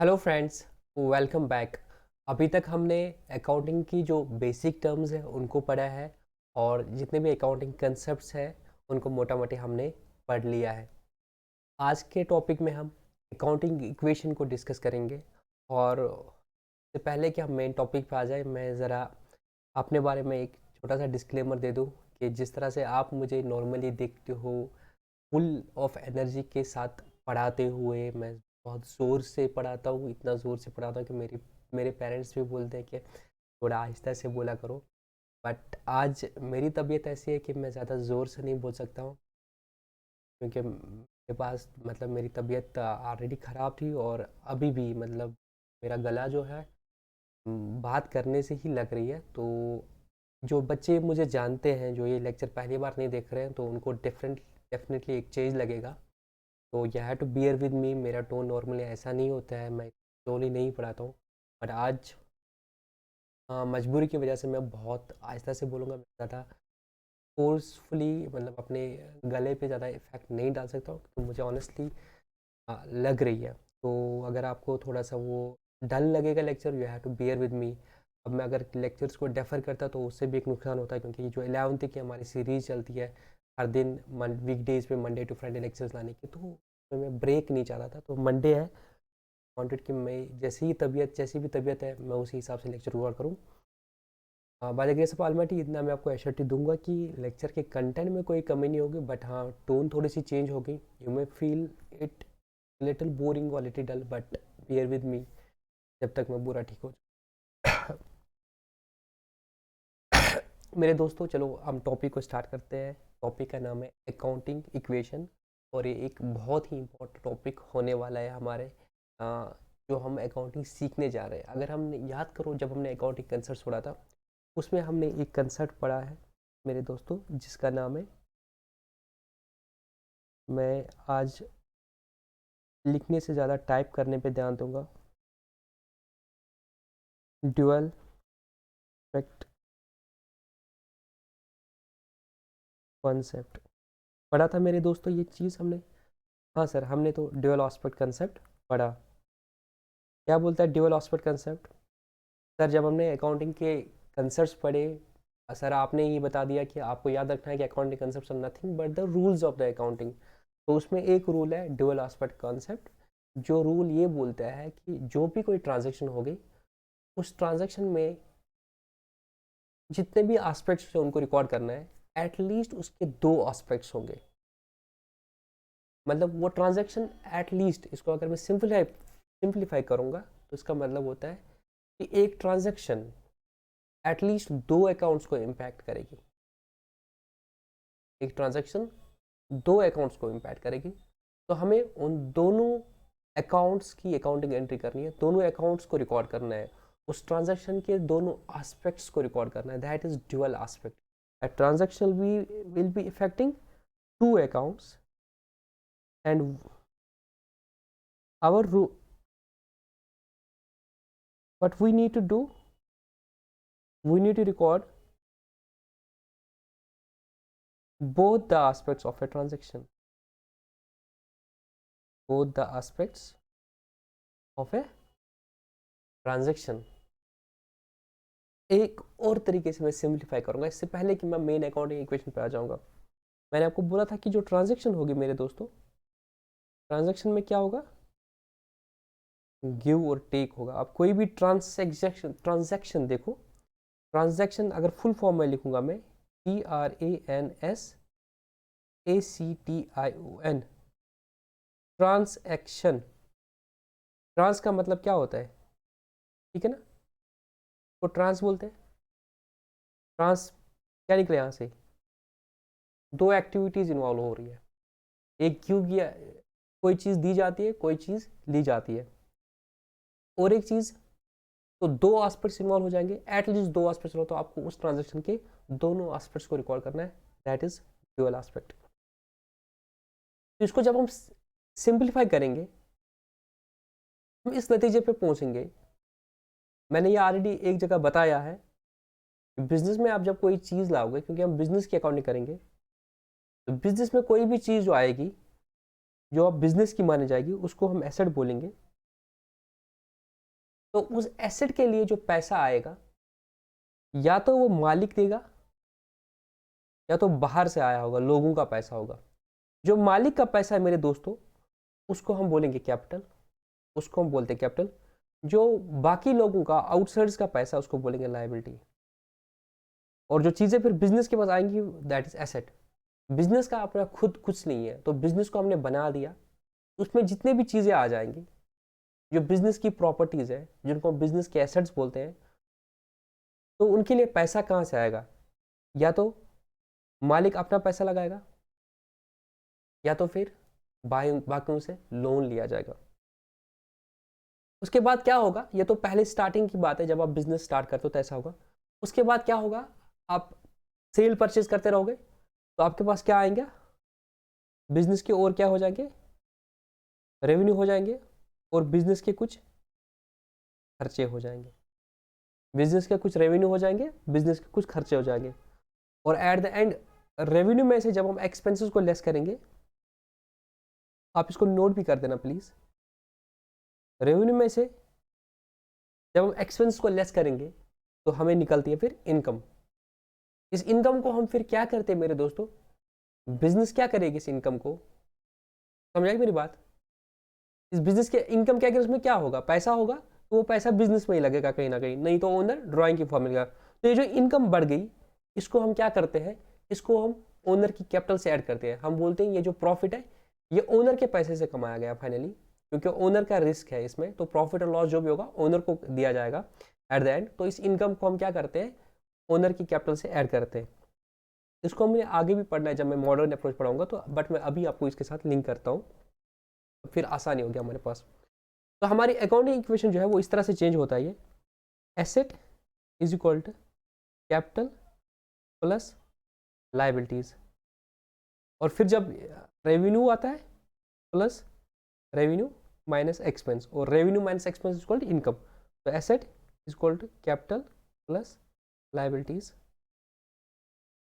Hello friends, welcome back. अभी तक हमने अकाउंटिंग की जो बेसिक टर्म्स हैं उनको पढ़ा है और जितने भी अकाउंटिंग कंसेप्ट्स हैं उनको मोटा मोटी हमने पढ़ लिया है। आज के टॉपिक में हम अकाउंटिंग इक्वेशन को डिस्कस करेंगे। और इससे पहले कि हम मेन टॉपिक पे आ जाए, मैं ज़रा अपने बारे में एक छोटा सा डिस्क्लेमर दे दूं कि जिस तरह से आप मुझे नॉर्मली देखते हो, फुल ऑफ एनर्जी के साथ पढ़ाते हुए, मैं बहुत ज़ोर से पढ़ाता हूँ, इतना ज़ोर से पढ़ाता हूँ कि मेरे पेरेंट्स भी बोलते हैं कि थोड़ा आहिस्ता से बोला करो। बट आज मेरी तबीयत ऐसी है कि मैं ज़्यादा ज़ोर से नहीं बोल सकता हूँ, क्योंकि मेरे पास मतलब मेरी तबीयत ऑलरेडी ख़राब थी और अभी भी मतलब मेरा गला जो है बात करने से ही लग रही है। तो जो बच्चे मुझे जानते हैं, जो ये लेक्चर पहली बार नहीं देख रहे हैं, तो उनको डेफिनेटली एक चेंज लगेगा। तो you have to bear with me. मेरा टोन नॉर्मली ऐसा नहीं होता है, मैं स्लोली नहीं पढ़ाता हूँ। बट आज मजबूरी की वजह से मैं बहुत आहिस्ता से बोलूँगा। मैं ज़्यादा फोर्सफुली मतलब अपने गले पे ज़्यादा इफेक्ट नहीं डाल सकता हूँ, तो मुझे ऑनेस्टली लग रही है। तो अगर आपको थोड़ा सा वो डल लगेगा lecture, you have to bear with me. अब मैं अगर लेक्चर्स को डेफर करता तो उससे भी एक नुकसान होता है, क्योंकि जो 11th की हमारी सीरीज़ चलती है हर दिन वीकडेज पे मंडे टू फ्राइडे लेक्चर्स लाने की, तो उसमें मैं ब्रेक नहीं चाहता था। तो मंडे है, वांटेड कि मैं जैसी भी तबीयत है मैं उसी हिसाब से लेक्चर रिकॉर्ड करूँ। By the grace of almighty इतना मैं आपको एश्योरिटी दूंगा कि लेक्चर के कंटेंट में कोई कमी नहीं होगी, बट हाँ, टोन थोड़ी सी चेंज होगी। You may feel it little boring और little dull, but bear with me जब तक मैं पूरा ठीक हो जाऊँ। मेरे दोस्तों, चलो हम टॉपिक को स्टार्ट करते हैं। टॉपिक का नाम है अकाउंटिंग इक्वेशन, और ये एक बहुत ही इम्पोर्टेंट टॉपिक होने वाला है हमारे जो हम अकाउंटिंग सीखने जा रहे हैं। अगर हम याद करो, जब हमने अकाउंटिंग कंसेप्ट पढ़ा था, उसमें हमने एक कंसेप्ट पढ़ा है मेरे दोस्तों, जिसका नाम है, मैं आज लिखने से ज़्यादा टाइप करने पे ध्यान दूंगा, ड्यूअल एस्पेक्ट कॉन्सेप्ट। पढ़ा था मेरे दोस्तों ये चीज़ हमने? हाँ सर, हमने तो ड्यूअल एस्पेक्ट कंसेप्ट पढ़ा। क्या बोलता है ड्यूअल एस्पेक्ट कंसेप्ट? सर, जब हमने अकाउंटिंग के कंसेप्ट पढ़े, सर आपने ही बता दिया कि आपको याद रखना है कि accounting concept are nothing but the rules of the accounting. तो उसमें एक रूल है ड्यूअल एस्पेक्ट कॉन्सेप्ट। जो रूल ये बोलता है कि जो भी कोई ट्रांजेक्शन होगी, उस ट्रांजेक्शन में जितने भी एस्पेक्ट्स हैं उनको रिकॉर्ड करना है। एटलीस्ट उसके दो एस्पेक्ट्स होंगे। मतलब वो ट्रांजेक्शन एटलीस्ट, इसको अगर मैं सिंप्लीफाई करूँगा, तो इसका मतलब होता है कि एक ट्रांजेक्शन एटलीस्ट दो अकाउंट्स को इम्पैक्ट करेगी। एक ट्रांजेक्शन दो अकाउंट्स को इम्पैक्ट करेगी। तो हमें उन दोनों अकाउंट्स की अकाउंटिंग एंट्री करनी है, दोनों अकाउंट्स को रिकॉर्ड करना है, उस ट्रांजैक्शन के दोनों एस्पेक्ट्स को रिकॉर्ड करना है। That is dual aspect. A transaction will be affecting two accounts, and our what we need to do, we need to record both the aspects of a transaction, both the aspects of a transaction। एक और तरीके से मैं simplify करूंगा, इससे पहले कि मैं मेन अकाउंटिंग इक्वेशन पे आ जाऊंगा। मैंने आपको बोला था कि जो ट्रांजैक्शन होगी मेरे दोस्तों, ट्रांजैक्शन में क्या होगा, गिव और टेक होगा। अब कोई भी ट्रांजैक्शन देखो, ट्रांजैक्शन अगर फुल फॉर्म में लिखूंगा मैं, TRANSACTION, ट्रांसएक्शन। ट्रांस का मतलब क्या होता है, ठीक है ना? तो ट्रांस बोलते हैं। ट्रांस क्या निकले यहाँ से, दो एक्टिविटीज इन्वॉल्व हो रही है। एक क्यों किया, कोई चीज़ दी जाती है, कोई चीज़ ली जाती है, और एक चीज़। तो दो एस्पेक्ट्स इन्वॉल्व हो जाएंगे, एटलीस्ट दो एस्पेक्ट्स हो, तो आपको उस ट्रांजेक्शन के दोनों एस्पेक्ट्स को रिकॉर्ड करना है। That is dual aspect. तो इसको जब हम सिंप्लीफाई करेंगे, हम इस नतीजे पे पहुंचेंगे। मैंने ये ऑलरेडी एक जगह बताया है कि बिजनेस में आप जब कोई चीज़ लाओगे, क्योंकि हम बिजनेस की अकाउंटिंग करेंगे, तो बिजनेस में कोई भी चीज़ जो आएगी, जो अब बिजनेस की मानी जाएगी, उसको हम एसेट बोलेंगे। तो उस एसेट के लिए जो पैसा आएगा या तो वो मालिक देगा या तो बाहर से आया होगा, लोगों का पैसा होगा। जो मालिक का पैसा है मेरे दोस्तों, उसको हम बोलेंगे कैपिटल, उसको हम बोलते हैं कैपिटल। जो बाकी लोगों का, आउटसाइड्स का पैसा, उसको बोलेंगे लायबिलिटी। और जो चीज़ें फिर बिजनेस के पास आएंगी दैट इज एसेट। बिजनेस का अपना खुद कुछ नहीं है, तो बिजनेस को हमने बना दिया, उसमें जितने भी चीज़ें आ जाएंगी जो बिजनेस की प्रॉपर्टीज़ है, जिनको बिजनेस के एसेट्स बोलते हैं, तो उनके लिए पैसा कहाँ से आएगा? या तो मालिक अपना पैसा लगाएगा या तो फिर बाकियों से लोन लिया जाएगा। उसके बाद क्या होगा? ये तो पहले स्टार्टिंग की बात है, जब आप बिजनेस स्टार्ट करते हो तो ऐसा होगा। उसके बाद क्या होगा? आप सेल परचेज करते रहोगे तो आपके पास क्या आएंगे? बिजनेस के और क्या हो जाएंगे? रेवेन्यू हो जाएंगे, और बिजनेस के कुछ खर्चे हो जाएंगे। बिजनेस के कुछ रेवेन्यू हो जाएंगे, बिजनेस के कुछ खर्चे हो जाएंगे, और एट द एंड रेवेन्यू में से जब हम एक्सपेंसेस को लेस करेंगे, आप इसको नोट भी कर देना प्लीज। रेवेन्यू में से जब हम एक्सपेंस को लेस करेंगे तो हमें निकलती है फिर इनकम। इस इनकम को हम फिर क्या करते हैं मेरे दोस्तों? बिजनेस क्या करेगी इस इनकम को? समझ आई मेरी बात? इस बिजनेस के इनकम क्या करेगी? उसमें क्या होगा? पैसा होगा, तो वो पैसा बिजनेस में ही लगेगा कहीं ना कहीं, नहीं तो ओनर ड्राइंग की फॉर्म मिलेगा। तो ये जो इनकम बढ़ गई, इसको हम क्या करते हैं? इसको हम ओनर की कैपिटल से ऐड करते हैं। हम बोलते हैं ये जो प्रॉफिट है ये ओनर के पैसे से कमाया गया फाइनली, क्योंकि ओनर का रिस्क है इसमें, तो प्रॉफिट और लॉस जो भी होगा ओनर को दिया जाएगा एट द एंड। तो इस इनकम को हम क्या करते हैं? ओनर की कैपिटल से ऐड करते हैं। इसको हमने आगे भी पढ़ना है जब मैं मॉडर्न अप्रोच पढ़ाऊंगा, तो बट मैं अभी आपको इसके साथ लिंक करता हूँ, फिर आसानी हो गया हमारे पास। तो हमारी अकाउंटिंग इक्वेशन जो है वो इस तरह से चेंज होता है। ये asset is equal to capital plus liabilities, और फिर जब रेवेन्यू आता है प्लस रेवेन्यू माइनस एक्सपेंस, और revenue minus expense is equal to income. तो asset is equal to capital plus liabilities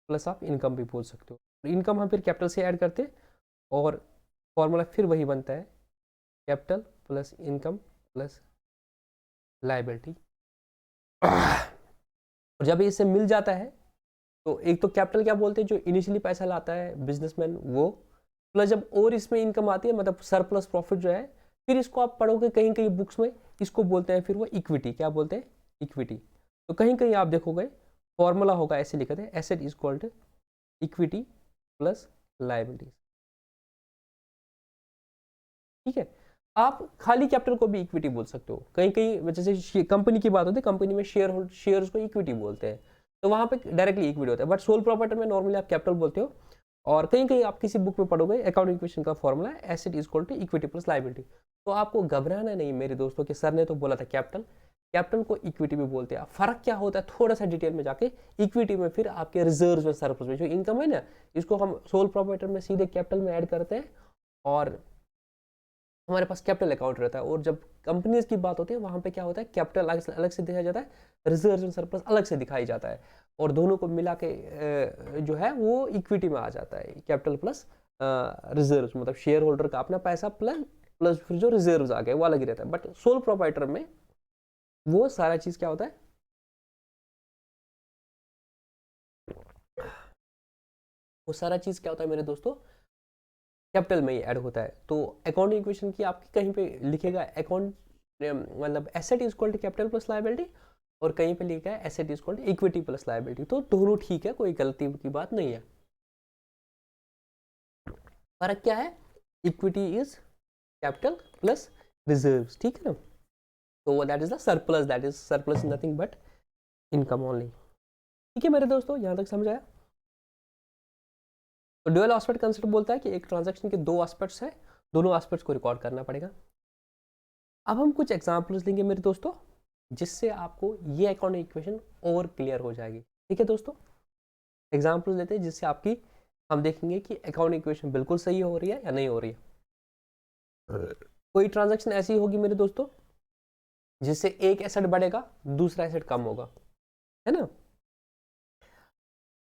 plus आप इनकम भी बोल सकते हो। इनकम हम फिर कैपिटल से ऐड करते हैं, और फॉर्मूला फिर वही बनता है, capital plus income plus liability. और जब इससे मिल जाता है तो एक तो कैपिटल क्या बोलते हैं, जो इनिशियली पैसा लाता है बिजनेसमैन वो, प्लस जब और इसमें इनकम आती है, मतलब सरप्लस प्रॉफिट जो है, फिर इसको आप पढ़ोगे कहीं कहीं बुक्स में, इसको बोलते हैं फिर वो इक्विटी। क्या बोलते हैं? इक्विटी। तो कहीं कहीं आप देखोगे फॉर्मूला होगा ऐसे लिखा है, asset is equal to equity plus liabilities. ठीक है, आप खाली कैपिटल को भी इक्विटी बोल सकते हो। कहीं कहीं जैसे कंपनी की बात होती है, कंपनी में शेयर्स को इक्विटी बोलते हैं, तो वहां पे डायरेक्टली इक्विटी होता है, बट सोल प्रॉपर्टी में नॉर्मली आप कैपिटल बोलते हो। और कहीं कहीं आप किसी बुक में पढ़ोगे अकाउंटिंग इक्वेशन का formula asset is equal to equity plus liability. तो आपको घबराना नहीं मेरे दोस्तों, कि सर ने तो बोला था कैपिटल, कैपिटल को इक्विटी भी बोलते हैं। फर्क क्या होता है थोड़ा सा डिटेल में जाके, इक्विटी में फिर आपके रिजर्व में सरप्लस में जो इनकम है ना, इसको हम सोल प्रॉपर्टी में सीधे कैपिटल में ऐड करते हैं, और हमारे पास कैपिटल अकाउंट रहता है। और जब कंपनीज की बात होती है वहां पे क्या होता है, कैपिटल अलग से दिखाया जाता है, रिजर्व एंड सरप्लस अलग से दिखाई जाता है, और दोनों को मिला के जो है वो इक्विटी में आ जाता है, कैपिटल प्लस रिजर्व, मतलब शेयर होल्डर का अपना पैसा प्लस प्लस फिर जो रिजर्व आ गए वो अलग ही रहता है। बट सोल प्रोप्राइटर में वो सारा चीज क्या होता है, वो सारा चीज क्या होता है मेरे दोस्तों, कैपिटल में ही ऐड होता है। तो अकाउंटिंग इक्वेशन की आपकी कहीं पे लिखेगा अकाउंट, मतलब asset is equal to capital plus liability, और कहीं पे लिखा है asset is equal to equity plus liability. तो दोनों ठीक है, कोई गलती की बात नहीं है। फर्क क्या है? Equity is capital plus reserves, ठीक है ना। तो that is the surplus, that is surplus nothing but income only. ठीक है मेरे दोस्तों, यहां तक समझ आया? तो ड्यूअल एस्पेक्ट कंसेप्ट बोलता है कि एक ट्रांजैक्शन के दो एस्पेक्ट्स है, दोनों एस्पेक्ट्स को रिकॉर्ड करना पड़ेगा। अब हम कुछ एग्जांपल्स लेंगे मेरे दोस्तों, जिससे आपको ये अकाउंटिंग इक्वेशन और क्लियर हो जाएगी। ठीक है दोस्तों, एग्जांपल्स लेते हैं जिससे आपकी हम देखेंगे कि अकाउंटिंग इक्वेशन बिल्कुल सही हो रही है या नहीं हो रही है। कोई ट्रांजैक्शन ऐसी होगी मेरे दोस्तों जिससे एक एसेट बढ़ेगा, दूसरा एसेट कम होगा, है ना।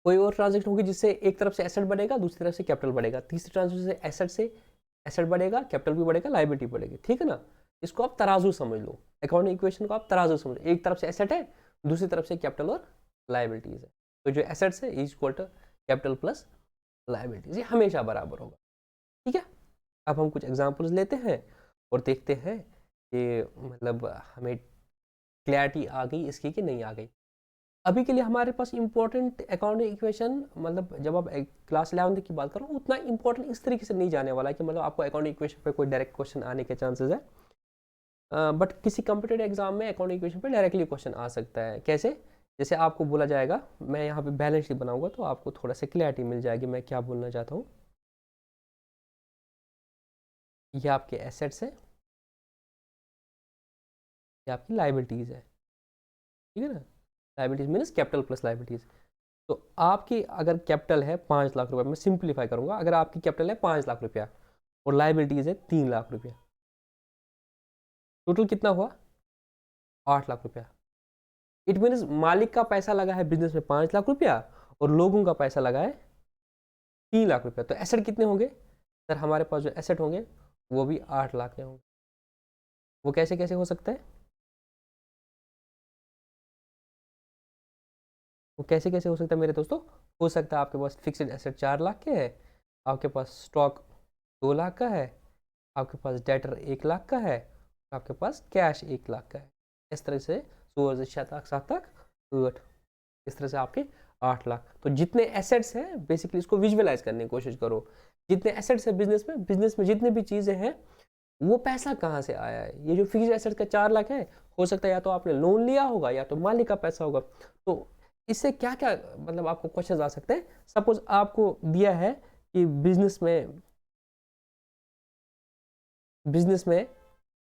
कोई और ट्रांजैक्शन होगी जिससे एक तरफ से एसेट बढ़ेगा, दूसरी तरफ से कैपिटल बढ़ेगा। तीसरी ट्रांजैक्शन से एसेट बढ़ेगा, कैपिटल भी बढ़ेगा, लायबिलिटी बढ़ेगी। ठीक है ना, इसको आप तराजू समझ लो, अकाउंटिंग इक्वेशन को आप तराजू समझो, एक तरफ से एसेट है, दूसरी तरफ से कैपिटल और लाइबिलिटीज है। तो जो एसेट्स है is equal to capital plus liabilities, ये हमेशा बराबर होगा। ठीक है, अब हम कुछ एग्जांपल्स लेते हैं और देखते हैं कि मतलब हमें क्लैरिटी आ गई इसकी कि नहीं आ गई। अभी के लिए हमारे पास इंपॉर्टेंट अकाउंटिंग इक्वेशन, मतलब जब आप क्लास 11 की बात करो उतना इंपॉर्टेंट इस तरीके से नहीं जाने वाला है कि मतलब आपको अकाउंटिंग इक्वेशन पे कोई डायरेक्ट क्वेश्चन आने के चांसेस है। बट किसी कम्पिटेटिव एग्जाम में अकाउंटिंग इक्वेशन पे डायरेक्टली क्वेश्चन आ सकता है। कैसे? जैसे आपको बोला जाएगा, मैं यहाँ पे बैलेंस शीट बनाऊंगा तो आपको थोड़ा सा क्लैरिटी मिल जाएगी मैं क्या बोलना चाहता हूँ। ये आपके एसेट्स है, ये आपकी लाइबिलिटीज है। ठीक है ना, liabilities means capital plus liabilities. तो आपकी अगर कैपिटल है 5 लाख रुपया, मैं सिंप्लीफाई करूंगा, अगर आपकी कैपिटल है 5 लाख रुपया और लाइबिलिटीज है 3 लाख रुपया, टोटल कितना हुआ? 8 लाख रुपया। इट मीन्स मालिक का पैसा लगा है बिजनेस में 5 लाख रुपया और लोगों का पैसा लगा है 3 लाख रुपया। तो एसेट कितने होंगे सर? हमारे पास जो एसेट होंगे वो भी 8 लाख के होंगे। वो कैसे कैसे हो सकता है? वो कैसे कैसे हो सकता है मेरे दोस्तों? हो सकता है आपके पास फिक्स्ड एसेट 4 लाख के है, आपके पास स्टॉक 2 लाख का है, आपके पास डेटर 1 लाख का है, आपके पास कैश 1 लाख का है। इस तरह से 6 7 8, इस तरह से आपके 8 लाख। तो जितने एसेट्स हैं बेसिकली इसको विजुअलाइज करने की कोशिश करो। जितने एसेट्स है बिजनेस में जितने भी चीज़ें हैं वो पैसा कहाँ से आया है? ये जो फिक्स्ड एसेट्स का 4 लाख है, हो सकता है या तो आपने लोन लिया होगा या तो मालिक का पैसा होगा। तो इससे क्या क्या मतलब आपको क्वेश्चन आ सकते हैं। सपोज आपको दिया है कि बिजनेस में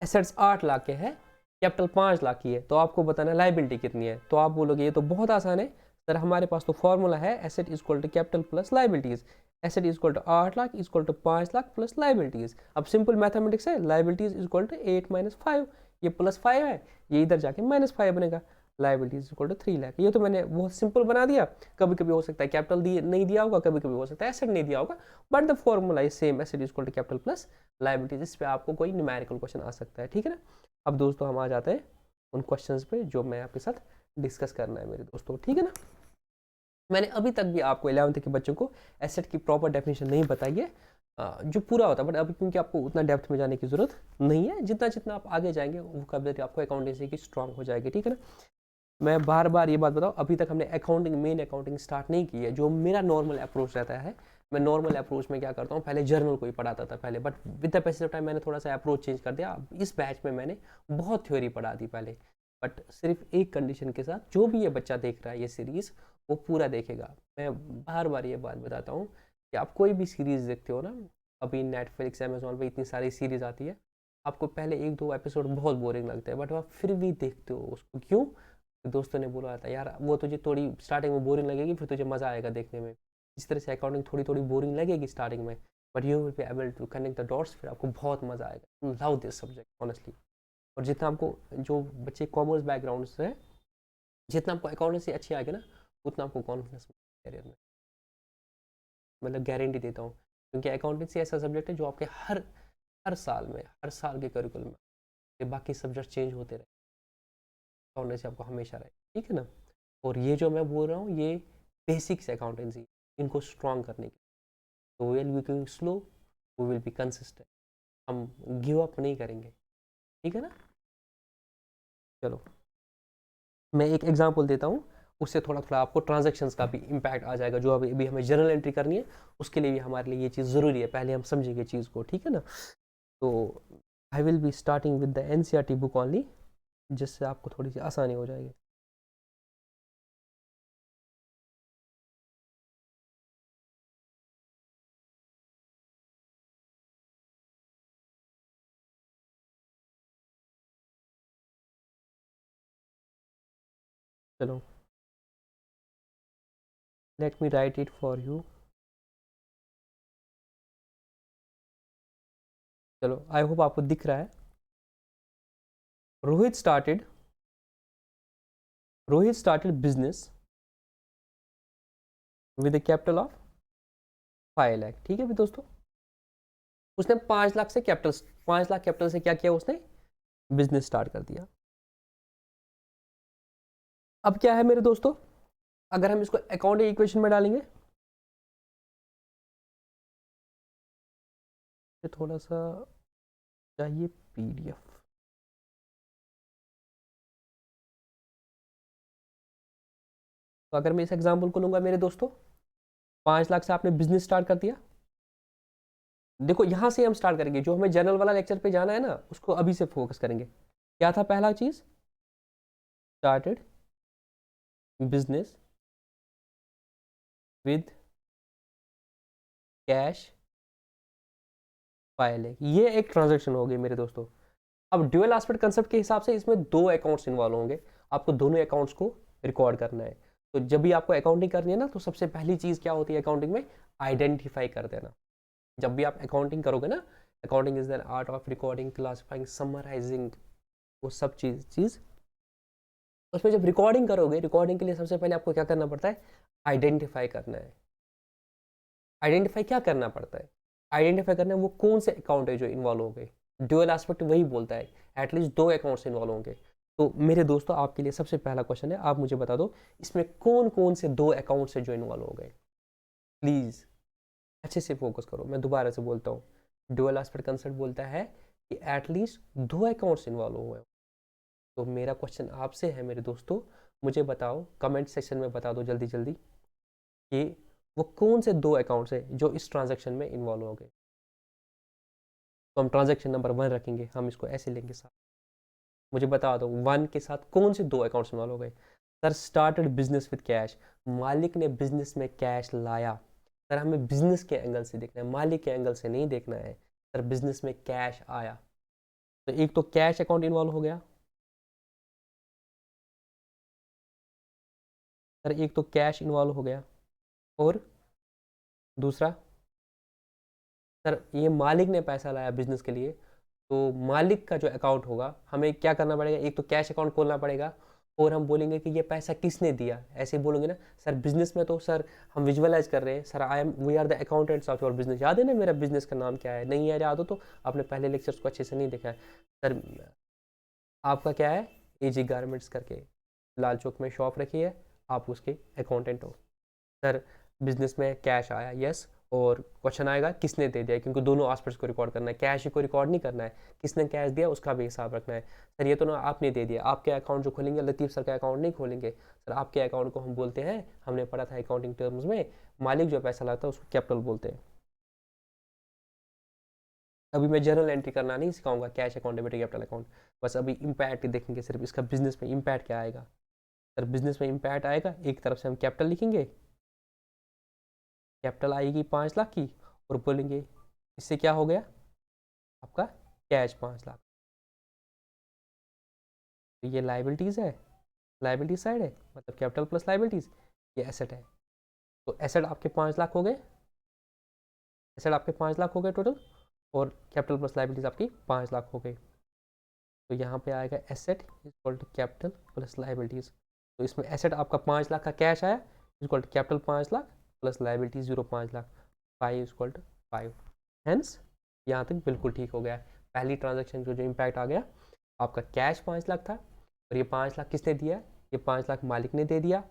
एसेट्स 8 लाख के हैं, कैपिटल 5 लाख की है, तो आपको बताना है लाइबिलिटी कितनी है। तो आप बोलोगे ये तो बहुत आसान है सर, हमारे पास तो फॉर्मूला है asset is equal to capital plus liabilities. Asset is equal to 8 lakh is equal to 5 lakh plus liabilities. अब सिंपल मैथमेटिक्स है, लाइबिलिटीज इज इक्वल टू 8 - 5, ये +5 है, ये इधर जाके -5 बनेगा। Liabilities equal to 3 lakh. ये तो मैंने बहुत सिंपल बना दिया। कभी कभी हो सकता है कैपिटल नहीं दिया होगा, कभी कभी हो सकता है एसेट नहीं दिया होगा, but the formula is same, asset is equal to capital plus liabilities. इस पे आपको कोई न्यूमेरिकल क्वेश्चन आ सकता है। ठीक है ना, अब दोस्तों हम आ जाते हैं उन क्वेश्चंस पे जो मैं आपके साथ डिस्कस करना है मेरे दोस्तों। ठीक है ना, मैंने अभी तक भी आपको 11th के बच्चों को एसेट की प्रॉपर डेफिनेशन नहीं बताई है जो पूरा होता है, बट अभी क्योंकि आपको उतना डेप्थ में जाने की जरूरत नहीं है। जितना जितना आप आगे जाएंगे वोकैबुलरी आपको अकाउंटेंसी की स्ट्रांग हो जाएगी। ठीक है ना, मैं बार बार ये बात बताऊँ, अभी तक हमने मेन अकाउंटिंग स्टार्ट नहीं की है। जो मेरा नॉर्मल अप्रोच रहता है, मैं नॉर्मल अप्रोच में क्या करता हूँ, पहले जर्नल को ही पढ़ाता था पहले, but with the passage of time मैंने थोड़ा सा अप्रोच चेंज कर दिया। इस बैच में मैंने बहुत थ्योरी पढ़ा दी पहले, बट सिर्फ एक कंडीशन के साथ, जो भी ये बच्चा देख रहा है ये सीरीज़ वो पूरा देखेगा। मैं बार बार ये बात बताता हूँ कि आप कोई भी सीरीज़ देखते हो ना, अभी नेटफ्लिक्स अमेजोन पे इतनी सारी सीरीज़ आती है, आपको पहले 1-2 एपिसोड बहुत बोरिंग लगते हैं, बट आप फिर भी देखते हो उसको। क्यों? दोस्तों ने बोला था यार वो तुझे थोड़ी स्टार्टिंग में बोरिंग लगेगी, फिर तुझे मज़ा आएगा देखने में। इस तरह से अकाउंटिंग थोड़ी थोड़ी बोरिंग लगेगी स्टार्टिंग में, but you will be able to connect the dots, फिर आपको बहुत मज़ा आएगा। Love this subject honestly. और जितना आपको, जो बच्चे कॉमर्स बैकग्राउंड से हैं, जितना आपको अकाउंटेंसी अच्छी आएगी ना, उतना आपको कॉन्फिडेंस करियर में, मतलब गारंटी देता हूँ। क्योंकि अकाउंटेंसी ऐसा सब्जेक्ट है जो आपके हर हर साल में, हर साल के करिकुलम में बाकी सब्जेक्ट चेंज होते रहे, अकाउंटेंसी आपको हमेशा रहे। ठीक है ना, और ये जो मैं बोल रहा हूँ ये बेसिक्स अकाउंटेंसी, इनको स्ट्रॉन्ग करने की। तो will be going slow, we will be consistent, हम गिव अप नहीं करेंगे। ठीक है ना, चलो मैं एक एग्जांपल देता हूँ, उससे थोड़ा थोड़ा आपको ट्रांजैक्शंस का भी इम्पैक्ट आ जाएगा। जो अभी हमें जर्नल एंट्री करनी है उसके लिए भी हमारे लिए ये चीज़ ज़रूरी है, पहले हम समझेंगे चीज़ को। ठीक है ना, तो I will be starting with the NCERT book only, जिससे आपको थोड़ी सी आसानी हो जाएगी। चलो let me right it for you. चलो आई होप आपको दिख रहा है। Rohit started business with A capital of 5 lakh. ठीक है भी दोस्तों, उसने 5 लाख से कैपिटल 5 लाख कैपिटल से क्या किया, उसने बिजनेस स्टार्ट कर दिया। अब क्या है मेरे दोस्तों, अगर हम इसको अकाउंटिंग इक्वेशन में डालेंगे, ये थोड़ा सा चाहिए पीडीएफ। तो अगर मैं इस एग्जाम्पल को लूंगा मेरे दोस्तों, 5 लाख से आपने बिजनेस स्टार्ट कर दिया। देखो यहां से हम स्टार्ट करेंगे, जो हमें जनरल वाला लेक्चर पे जाना है ना, उसको अभी से फोकस करेंगे। क्या था पहला चीज? Started business with cash 5 lakh, ये एक ट्रांजेक्शन हो गई मेरे दोस्तों। अब ड्यूअल एस्पेक्ट कंसेप्ट के हिसाब से इसमें 2 अकाउंट्स इन्वॉल्व होंगे, आपको दोनों अकाउंट्स को रिकॉर्ड करना है। तो जब भी आपको अकाउंटिंग करनी है ना, तो सबसे पहली चीज क्या होती है अकाउंटिंग में? आइडेंटिफाई कर देना। जब भी आप अकाउंटिंग करोगे ना, accounting is the art of recording, classifying, summarising, वो सब चीज उसमें जब रिकॉर्डिंग करोगे, रिकॉर्डिंग के लिए सबसे पहले आपको क्या करना पड़ता है? आइडेंटिफाई करना है। आइडेंटिफाई क्या करना पड़ता है? आइडेंटिफाई करना है वो कौन से अकाउंट है जो इन्वॉल्व हो गए। ड्यूअल एस्पेक्ट वही बोलता है, एटलीस्ट 2 अकाउंट्स इन्वॉल्व होंगे। तो मेरे दोस्तों आपके लिए सबसे पहला क्वेश्चन है, आप मुझे बता दो इसमें कौन कौन से 2 अकाउंट्स है जो इन्वॉल्व हो गए। प्लीज अच्छे से फोकस करो, मैं दोबारा से बोलता हूँ। ड्यूअल एस्पेक्ट कंसेप्ट बोलता है कि एटलीस्ट 2 अकाउंट्स इन्वॉल्व हुए। तो मेरा क्वेश्चन आपसे है मेरे दोस्तों, मुझे बताओ, कमेंट सेक्शन में बता दो जल्दी जल्दी कि वो कौन से 2 अकाउंट्स है जो इस ट्रांजैक्शन में इन्वॉल्व हो गए। तो हम ट्रांजैक्शन नंबर 1 रखेंगे, हम इसको ऐसे लेंगे साथ। मुझे बता दो 1 के साथ कौन से 2 अकाउंट्स इन्वॉल्व हो गए। Sir started business with cash, मालिक ने बिजनेस में कैश लाया। सर हमें बिजनेस के एंगल से देखना है, मालिक के एंगल से नहीं देखना है। सर बिजनेस में कैश आया, तो एक तो कैश अकाउंट इन्वॉल्व हो गया। सर एक तो कैश इन्वॉल्व हो गया, और दूसरा, सर ये मालिक ने पैसा लाया बिजनेस के लिए, तो मालिक का जो अकाउंट होगा हमें क्या करना पड़ेगा? एक तो कैश अकाउंट खोलना पड़ेगा, और हम बोलेंगे कि ये पैसा किसने दिया, ऐसे बोलेंगे ना। सर बिजनेस में तो सर हम विजुअलाइज कर रहे हैं, sir I am we are the accountants of your business. याद है ना मेरा बिजनेस का नाम क्या है? नहीं है याद हो तो आपने पहले लेक्चर्स को अच्छे से नहीं देखा है। सर आपका क्या है? एजी गारमेंट्स करके लाल चौक में शॉप रखी है, आप उसके अकाउंटेंट हो। सर बिजनेस में कैश आया, यस, और क्वेश्चन आएगा किसने दे दिया, क्योंकि दोनों एस्पेक्ट्स को रिकॉर्ड करना है, कैश ही को रिकॉर्ड नहीं करना है, किसने कैश दिया उसका भी हिसाब रखना है। सर ये तो ना आपने दे दिया, आपके अकाउंट जो खोलेंगे लतीफ़ सर का अकाउंट नहीं खोलेंगे। सर आपके अकाउंट को हम बोलते हैं, हमने पढ़ा था अकाउंटिंग टर्म्स में, मालिक जो पैसा लाता है उसको कैपिटल बोलते हैं। अभी मैं जर्नल एंट्री करना नहीं सिखाऊंगा, cash account, debit, capital account, बस अभी इम्पैक्ट देखेंगे सिर्फ, इसका बिजनेस में इम्पैक्ट क्या आएगा। सर बिजनेस में इम्पैक्ट आएगा, एक तरफ से हम कैपिटल लिखेंगे, कैपिटल आएगी 5 लाख की, और बोलेंगे इससे क्या हो गया आपका? कैश 5 लाख। तो ये लाइबिलिटीज़ है, लाइबिलिटी साइड है, मतलब कैपिटल प्लस लाइबिलिटीज़, ये एसेट है। तो एसेट आपके 5 लाख हो गए, एसेट आपके 5 लाख हो गए टोटल, और कैपिटल प्लस लाइबिलिटीज़ आपकी 5 लाख हो गई। तो यहाँ पे आएगा asset equal to capital plus liabilities. तो इसमें एसेट आपका 5 लाख का कैश आया, equal to capital 5 lakh plus liabilities 0.5 lakh, 5 equal to 5। Hence यहाँ तक बिल्कुल ठीक हो गया। पहली ट्रांजेक्शन जो इम्पैक्ट आ गया, आपका कैश 5 लाख था, और ये 5 लाख किसने दिया? ये 5 लाख मालिक ने दे दिया।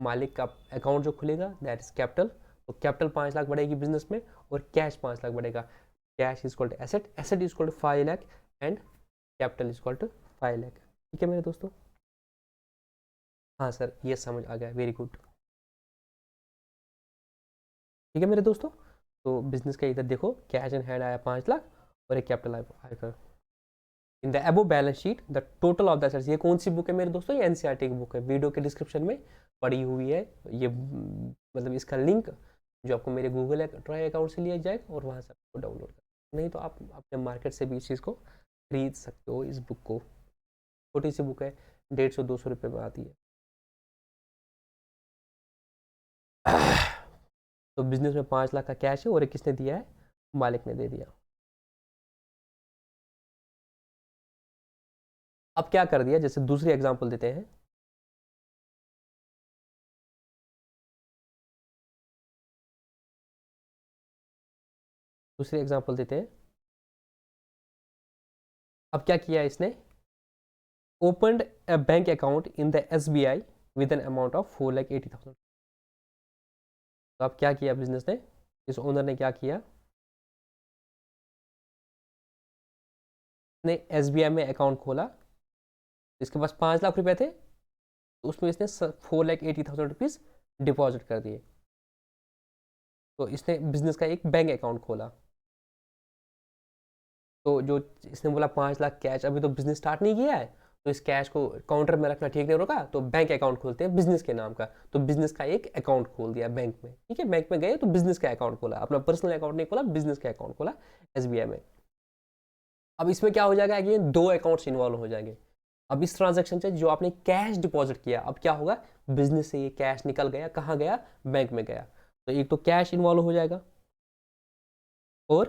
मालिक का अकाउंट जो खुलेगा दैट इज कैपिटल, तो कैपिटल 5 लाख बढ़ेगी बिजनेस में, और कैश 5 लाख बढ़ेगा। Cash is equal to asset, asset is equal to 5 lakh, and capital is equal to 5 lakh. ठीक है मेरे दोस्तों? हाँ सर ये समझ आ गया, वेरी गुड। ठीक है मेरे दोस्तों, तो बिजनेस का इधर देखो, कैश इन हैंड आया 5 लाख, और एक कैपिटल आएगा। In the above balance sheet the total of the assets, ये कौन सी बुक है मेरे दोस्तों? ये एनसीईआरटी की बुक है, वीडियो के डिस्क्रिप्शन में पड़ी हुई है ये, मतलब इसका लिंक जो आपको मेरे गूगल ट्राई अकाउंट से लिया जाएगा, और वहाँ से आपको डाउनलोड कर, नहीं तो आप अपने मार्केट से भी इस चीज़ को खरीद सकते हो। इस बुक को, छोटी सी बुक है, 150-200 रुपये में आती है। तो बिजनेस में 5 लाख का कैश है, और एक किसने दिया है? मालिक ने दे दिया। अब क्या कर दिया, जैसे दूसरी एग्जांपल देते हैं। दूसरी एग्जांपल देते हैं। अब क्या किया इसने? Opened a bank account in the SBI with an amount of 4,80,000। तो अब क्या किया बिजनेस ने, इस ओनर ने क्या किया, ने SBI में अकाउंट खोला, इसके पास 5 लाख रुपए थे, तो उसमें इसने 4,80,000 रुपीज़ डिपॉजिट कर दिए। तो इसने बिजनेस का एक बैंक अकाउंट खोला। तो जो इसने बोला 5 लाख कैश, अभी तो बिजनेस स्टार्ट नहीं किया है, तो इस कैश को काउंटर में रखना ठीक नहीं होगा, तो बैंक अकाउंट खोलते हैं बिजनेस के नाम का। तो बिजनेस का एक अकाउंट खोल दिया बैंक में, ठीक है, बैंक में गए तो बिजनेस का अकाउंट खोला, अपना पर्सनल अकाउंट नहीं खोला, बिजनेस का अकाउंट खोला SBI में। अब इसमें क्या हो जाएगा, अगेन 2 अकाउंट्स इन्वॉल्व हो जाएंगे। अब इस ट्रांजेक्शन से जो आपने कैश डिपॉजिट किया, अब क्या होगा, बिजनेस से ये कैश निकल गया, कहाँ गया, बैंक में गया। तो एक तो कैश इन्वॉल्व हो जाएगा, और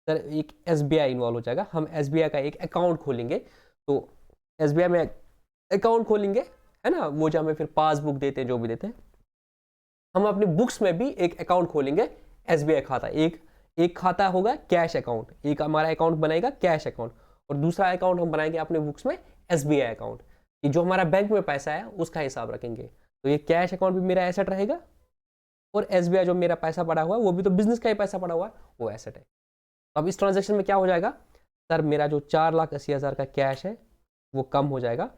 सर एक SBI इन्वॉल्व हो जाएगा। हम SBI का एक अकाउंट खोलेंगे, तो SBI में अकाउंट खोलेंगे, है ना, वो जो हमें फिर पासबुक देते हैं, जो भी देते हैं, हम अपनी बुक्स में भी एक अकाउंट खोलेंगे, SBI खाता। एक खाता होगा कैश अकाउंट, एक हमारा अकाउंट बनेगा कैश अकाउंट, और दूसरा अकाउंट हम बनाएंगे अपने बुक्स में SBI अकाउंट, कि जो हमारा बैंक में पैसा है उसका हिसाब रखेंगे। तो ये कैश अकाउंट भी मेरा एसेट रहेगा, और SBI जो मेरा पैसा पड़ा हुआ है वो भी तो बिजनेस का ही पैसा पड़ा हुआ है, वो एसेट है। तो अब इस ट्रांजेक्शन में क्या हो जाएगा, सर मेरा जो 4,80,000 का कैश है वो कम हो जाएगा,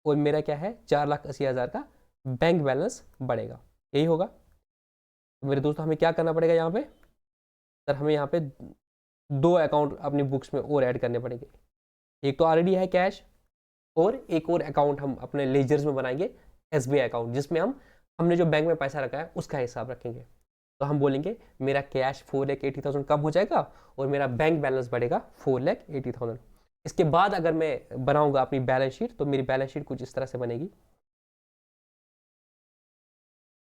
और मेरा क्या है, 4,80,000 का बैंक बैलेंस बढ़ेगा, यही होगा। तो मेरे दोस्तों हमें क्या करना पड़ेगा यहाँ पे, सर हमें यहाँ पे 2 अकाउंट अपनी बुक्स में और ऐड करने पड़ेंगे। एक तो ऑलरेडी है कैश, और एक और अकाउंट हम अपने लेजर्स में बनाएंगे, SBI अकाउंट, जिसमें हमने जो बैंक में पैसा रखा है उसका हिसाब रखेंगे। तो हम बोलेंगे मेरा कैश 4,80,000 कम हो जाएगा, और मेरा बैंक बैलेंस बढ़ेगा 4,80,000। इसके बाद अगर मैं बनाऊंगा अपनी बैलेंस शीट, तो मेरी बैलेंस शीट कुछ इस तरह से बनेगी।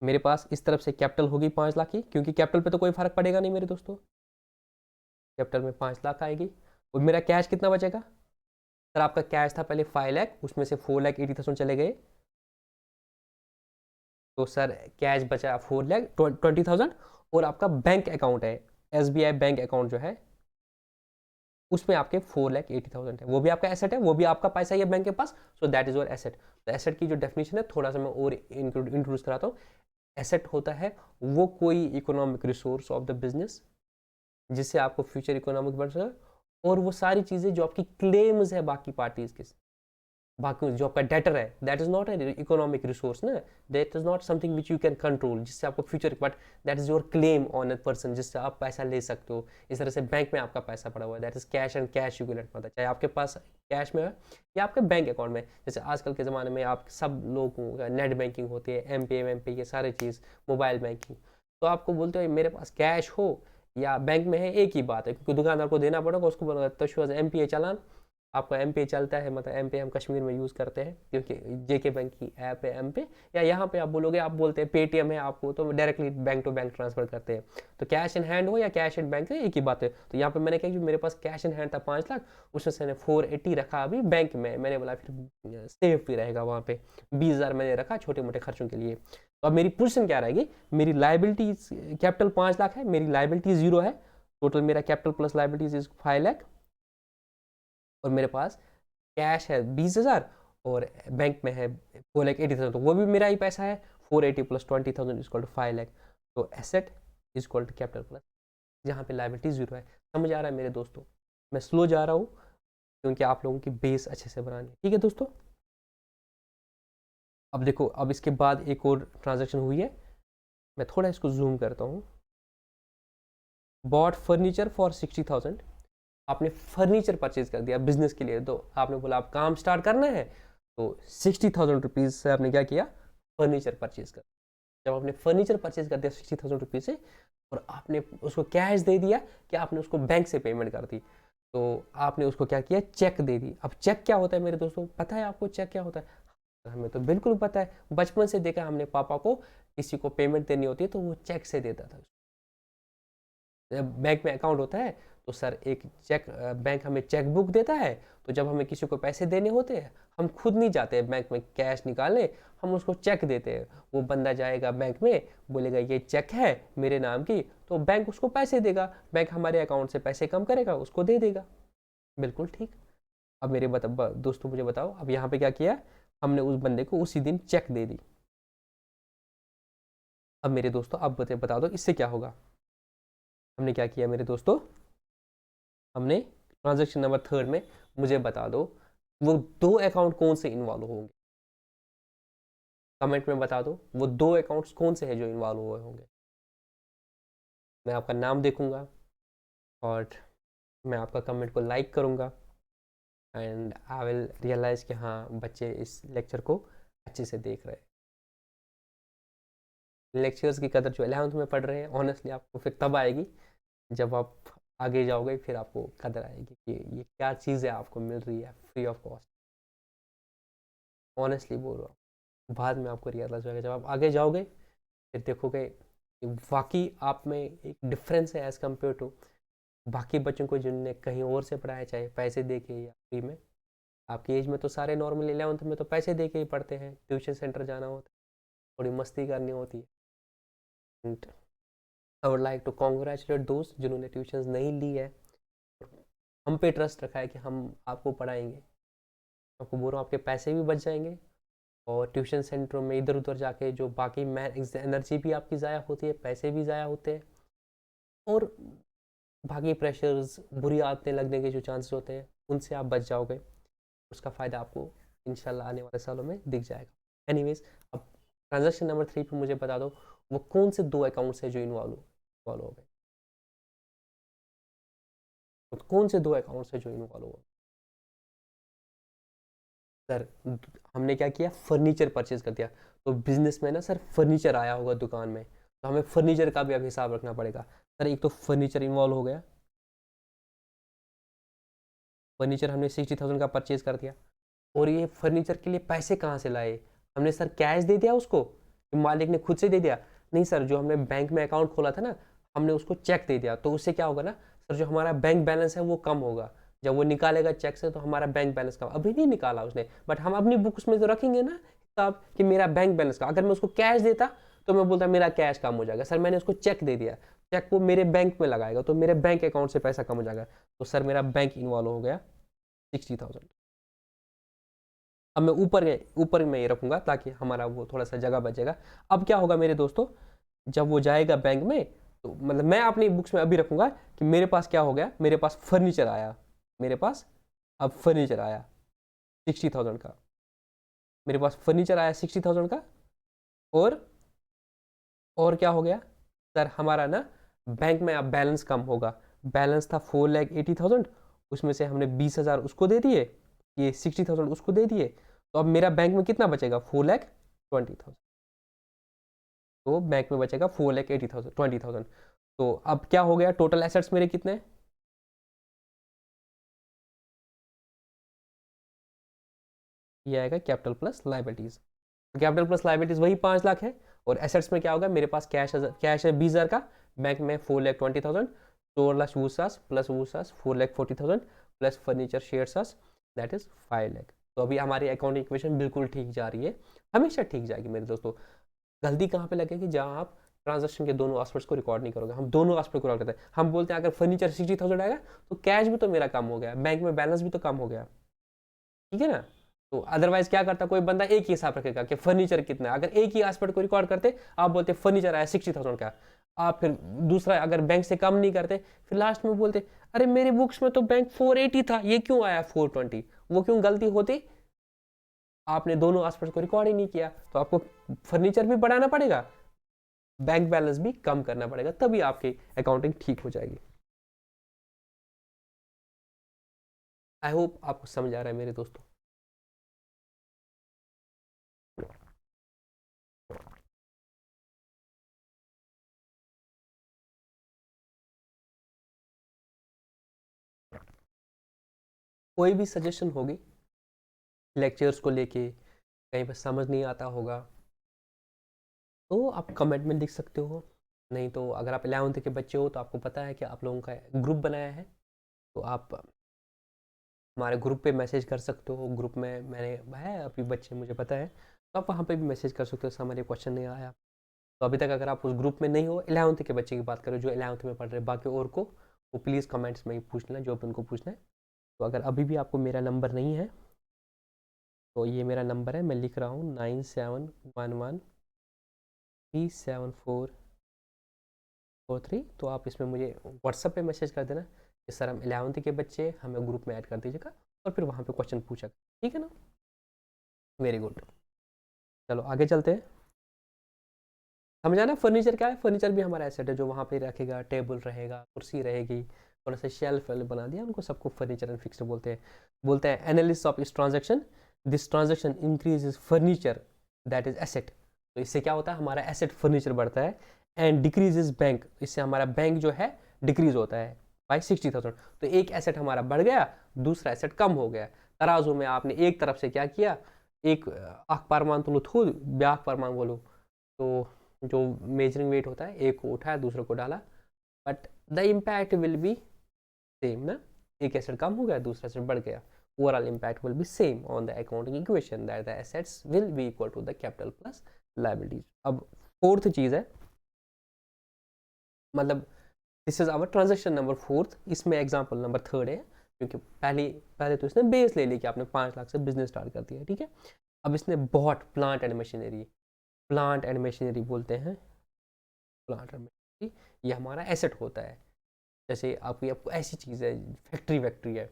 मेरे पास इस तरफ से कैपिटल होगी 5 लाख की, क्योंकि कैपिटल पे तो कोई फर्क पड़ेगा नहीं मेरे दोस्तों, कैपिटल में 5 लाख आएगी। और मेरा कैश कितना बचेगा, सर आपका कैश था पहले 5 लाख, उसमें से 4,80,000 चले गए, तो सर कैश बचा 4,20,000। और आपका बैंक अकाउंट है, SBI बैंक अकाउंट जो है, उसमें आपके 4,80,000 है, वो भी आपका एसेट है, वो भी आपका पैसा ही है बैंक के पास, so that is your asset. तो एसेट की जो डेफिनेशन है थोड़ा सा मैं और इंट्रोड्यूस कराता हूँ। एसेट होता है वो कोई economic resource of the business जिससे आपको फ्यूचर इकोनॉमिक बढ़ सके, और वो सारी चीज़ें जो आपकी क्लेम्स है बाकी पार्टीज के, बाकी जो आपका डेटर है, that is not an economic resource ना, that is not something which you can control, जिससे आपको future, but that is your claim on a person, जिससे आप पैसा ले सकते हो। इस तरह से बैंक में आपका पैसा पड़ा हुआ है, that is cash and cash equivalent, मतलब चाहे आपके पास कैश में है या आपके बैंक अकाउंट में। जैसे आजकल के ज़माने में आप सब लोगों का नेट बैंकिंग होती है, MP ये सारी चीज़, मोबाइल बैंकिंग, तो आपको बोलते हो मेरे पास कैश हो या बैंक में है, एक ही बात है, क्योंकि दुकानदार को देना पड़ेगा, उसको बोला तशुआ MPA चालान, आपका MP चलता है, मतलब MP हम कश्मीर में यूज़ करते हैं, क्योंकि JK बैंक की ऐप है MP, या यहाँ पे आप बोलोगे, आप बोलते हैं पेटीएम है आपको, तो directly bank to bank transfer करते हैं। तो कैश इन हैंड हो या कैश इन बैंक है, एक ही बात है। तो यहाँ पे मैंने कहा कि मेरे पास कैश इन हैंड था 5 लाख, उसमें से मैंने 480 रखा अभी बैंक में, मैंने बोला फिर सेफ भी रहेगा, वहाँ पे 20,000 मैंने रखा छोटे मोटे खर्चों के लिए। तो अब मेरी पोजिशन क्या रहेगी, मेरी लाइबिलिटीज कैपिटल 5 लाख है, मेरी लाइबिलिटी 0 है, टोटल मेरा capital plus liabilities is 5 lakh, और मेरे पास कैश है 20,000, और बैंक में है 4,80,000, तो वो भी मेरा ही पैसा है, 480 प्लस 20,000 इज 5 लाख। तो asset is equal to capital plus, जहाँ पे लाइबिलिटी 0 है। समझ आ रहा है मेरे दोस्तों, मैं स्लो जा रहा हूँ क्योंकि आप लोगों की बेस अच्छे से बनानी है, ठीक है दोस्तों। अब देखो, अब इसके बाद एक और ट्रांजेक्शन हुई है, मैं थोड़ा इसको जूम करता हूँ। बॉट फर्नीचर फॉर 60,000, आपने फर्नीचर परचेज कर दिया बिजनेस के लिए, तो आपने बोला आप काम स्टार्ट करना है, तो 60,000 रुपीज़ से आपने क्या किया, फर्नीचर परचेज कर। जब आपने फर्नीचर परचेज कर दिया 60,000 रुपीज़ से, और आपने उसको कैश दे दिया, कि आपने उसको बैंक से पेमेंट कर दी, तो आपने उसको क्या किया, चेक दे दी। अब चेक क्या होता है मेरे दोस्तों, पता है आपको चेक क्या होता है? हमें तो बिल्कुल पता है, बचपन से देखा हमने, पापा को किसी को पेमेंट देनी होती है तो वो चेक से देता था। बैंक में अकाउंट होता है, तो सर एक चेक, बैंक हमें चेक बुक देता है, तो जब हमें किसी को पैसे देने होते हैं, हम खुद नहीं जाते बैंक में कैश निकालने, हम उसको चेक देते हैं। वो बंदा जाएगा बैंक में, बोलेगा ये चेक है मेरे नाम की, तो बैंक उसको पैसे देगा, बैंक हमारे अकाउंट से पैसे कम करेगा, उसको दे देगा। बिल्कुल ठीक। अब मेरे दोस्तों मुझे बताओ, अब यहाँ पे क्या किया, हमने उस बंदे को उसी दिन चेक दे दी, अब मेरे दोस्तों आप बता दो इससे क्या होगा। हमने क्या किया मेरे दोस्तों, हमने ट्रांजैक्शन नंबर थर्ड में मुझे बता दो वो दो अकाउंट कौन से इन्वॉल्व होंगे। कमेंट में बता दो वो दो अकाउंट्स कौन से हैं जो इन्वॉल्व हुए होंगे। मैं आपका नाम देखूंगा और मैं आपका कमेंट को लाइक करूंगा एंड आई विल रियलाइज कि हाँ बच्चे इस लेक्चर को अच्छे से देख रहे हैं। लेक्चर्स की कदर जो 11th में पढ़ रहे हैं ऑनेस्टली आपको फिर तब आएगी जब आप आगे जाओगे, फिर आपको कदर आएगी कि ये क्या चीज़ें आपको मिल रही है फ्री ऑफ कॉस्ट। ऑनेस्टली बोल रहा हूँ, बाद में आपको रियलाइज होगा जब आप आगे जाओगे फिर देखोगे कि वाकई आप में एक डिफरेंस है एज़ कम्पेयर टू बाकी बच्चों को जिनने कहीं और से पढ़ा है, चाहे पैसे दे के या फ्री में। आपकी एज में तो सारे नॉर्मल 11th में तो पैसे दे के ही पढ़ते हैं, ट्यूशन सेंटर जाना होता है, थोड़ी मस्ती करनी होती है। And I would like to congratulate दोस्त जिन्होंने ट्यूशन नहीं ली है, हम पे ट्रस्ट रखा है कि हम आपको पढ़ाएंगे। आपको बोल रहा हूँ आपके पैसे भी बच जाएंगे और ट्यूशन सेंटरों में इधर उधर जाके जो बाकी एनर्जी भी आपकी ज़ाया होती है, पैसे भी ज़ाया होते हैं और बाकी प्रेशर्स बुरी आदतें लगने के जो चांसेस होते हैं उनसे आप बच जाओगे। उसका फ़ायदा आपको इंशाल्लाह आने वाले सालों में दिख जाएगा। एनीवेज, अब ट्रांजैक्शन नंबर 3 पे मुझे बता दो वो कौन से दो अकाउंट्स हैं जो इन्वॉल्व हो गए। तो कौन से दो अकाउंट्स हैं जो इन्वॉल्व हो गए। सर हमने क्या किया, फर्नीचर परचेज कर दिया। तो बिजनेस में ना सर फर्नीचर आया होगा दुकान में, तो हमें फर्नीचर का भी अब हिसाब रखना पड़ेगा। सर एक तो फर्नीचर इन्वॉल्व हो गया, फर्नीचर हमने 60,000 का परचेज कर दिया। और ये फर्नीचर के लिए पैसे कहाँ से लाए, हमने सर कैश दे दिया उसको, मालिक ने खुद से दे दिया? नहीं सर, जो हमने बैंक में अकाउंट खोला था ना, हमने उसको चेक दे दिया। तो उससे क्या होगा ना सर, जो हमारा बैंक बैलेंस है वो कम होगा। जब वो निकालेगा चेक से तो हमारा बैंक बैलेंस कम, अभी नहीं निकाला उसने, बट हम अपनी बुक्स में तो रखेंगे ना हिसाब कि मेरा बैंक बैलेंस का। अगर मैं उसको कैश देता तो मैं बोलता मेरा कैश कम हो जाएगा। सर मैंने उसको चेक दे दिया, चेक वो मेरे बैंक में लगाएगा तो मेरे बैंक अकाउंट से पैसा कम हो जाएगा। तो सर मेरा बैंक इन्वॉल्व हो गया 60,000। अब मैं ऊपर में ये रखूंगा ताकि हमारा वो थोड़ा सा जगह बचेगा। अब क्या होगा मेरे दोस्तों, जब वो जाएगा बैंक में तो मतलब मैं अपनी बुक्स में अभी रखूंगा कि मेरे पास क्या हो गया, मेरे पास फर्नीचर आया, मेरे पास अब फर्नीचर आया 60,000 का, मेरे पास फर्नीचर आया 60,000 का। और और क्या हो गया सर, हमारा ना बैंक में अब बैलेंस कम होगा। बैलेंस था 4,80,000, उसमें से हमने 20,000 उसको दे दिए, ये 60,000 उसको दे दिए। तो अब मेरा बैंक में कितना बचेगा, 4,20,000। तो बैंक में बचेगा 4,80,000 20,000। तो अब क्या हो गया, टोटल एसेट्स मेरे कितने, ये आएगा capital plus liabilities. Capital plus liabilities वही 5 लाख है। और एसेट्स में क्या होगा, मेरे पास कैश है 20,000 का, बैंक में 4,20,000, 4 लाख वूसास प्लस वूसास 4,40,000 plus furniture shares that is 5 lakh. तो अभी हमारी अकाउंटिंग इक्वेशन बिल्कुल ठीक जा रही है, हमेशा ठीक जाएगी मेरे दोस्तों। गलती कहाँ पे लगेगी, जहाँ आप ट्रांजेक्शन के दोनों एस्पेक्ट्स को रिकॉर्ड नहीं करोगे। हम दोनों एस्पेक्ट को रिकॉर्ड करते हैं, हम बोलते हैं अगर फर्नीचर 60,000 आएगा तो कैश भी तो मेरा कम हो गया, बैंक में बैलेंस भी तो कम हो गया, ठीक है ना। तो अदरवाइज क्या करता, कोई बंदा एक ही हिसाब रखेगा कि फर्नीचर कितना है। अगर एक ही एस्पेक्ट को रिकॉर्ड करते, आप बोलते फर्नीचर आया 60,000 का, आप फिर दूसरा अगर बैंक से कम नहीं करते, फिर लास्ट में बोलते अरे मेरी बुक्स में तो बैंक 480 था, ये क्यों आया 420, वो क्यों गलती होती, आपने दोनों एस्पेक्ट को रिकॉर्ड ही नहीं किया। तो आपको फर्नीचर भी बढ़ाना पड़ेगा, बैंक बैलेंस भी कम करना पड़ेगा, तभी आपकी अकाउंटिंग ठीक हो जाएगी। आई होप आपको समझ आ रहा है मेरे दोस्तों। कोई भी सजेशन होगी लेक्चर्स को लेके, कहीं पर समझ नहीं आता होगा तो आप कमेंट में लिख सकते हो। नहीं तो अगर आप 11th के बच्चे हो तो आपको पता है कि आप लोगों का ग्रुप बनाया है, तो आप हमारे ग्रुप पे मैसेज कर सकते हो। ग्रुप में मैंने है अभी बच्चे, मुझे पता है, तो आप वहाँ पे भी मैसेज कर सकते हो सर हमारे क्वेश्चन नहीं आया। तो अभी तक अगर आप उस ग्रुप में नहीं हो, 11th के बच्चे की बात करो जो 11th में पढ़ रहे, बाकी और को वो प्लीज़ कमेंट्स में ही पूछ लेना जो भी उनको पूछना है। तो अगर अभी भी आपको मेरा नंबर नहीं है तो ये मेरा नंबर है, मैं लिख रहा हूँ 9711 3743। तो आप इसमें मुझे व्हाट्सएप पे मैसेज कर देना कि सर हम 11th के बच्चे, हमें ग्रुप में ऐड कर दीजिएगा, और फिर वहाँ पे क्वेश्चन पूछा, ठीक है ना। वेरी गुड, चलो आगे चलते हैं। समझा ना, फर्नीचर क्या है? फर्नीचर भी हमारा एसेट है जो वहाँ पे रखेगा, टेबल रहेगा, कुर्सी रहेगी, थोड़ा सा शेल्फ बना दिया, उनको सबको फर्नीचर एंड फिक्स्ड बोलते हैं एनालिसिस ऑफ इस transaction, this transaction increases furniture that is asset. तो इससे क्या होता है, हमारा एसेट फर्नीचर बढ़ता है, एंड डिक्रीजेज बैंक, इससे हमारा बैंक जो है डिक्रीज होता है बाई 60,000। तो एक एसेट हमारा बढ़ गया, दूसरा एसेट कम हो गया। तराजू में आपने एक तरफ से क्या किया, एक आख पारमान तुलु थू ब्याख पारमान बोलो, तो जो मेजरिंग वेट होता है, एक को उठाया दूसरे को डाला, but the impact will be same ना, एक एसेट कम हो गया दूसरा एसेट बढ़ गया, overall impact will be same on the accounting equation that the assets will be equal to the capital plus liabilities. अब फोर्थ चीज है, मतलब this is our transaction number fourth, इसमें एग्जाम्पल नंबर थर्ड है, क्योंकि पहले तो इसने बेस ले ली कि आपने 5 लाख से बिजनेस स्टार्ट कर दिया, ठीक है। अब इसने बहुत plant and machinery, plant and machinery बोलते हैं, प्लांट एंड मशीनरी ये हमारा एसेट होता है। जैसे आपको ऐसी चीज़ है, फैक्ट्री है,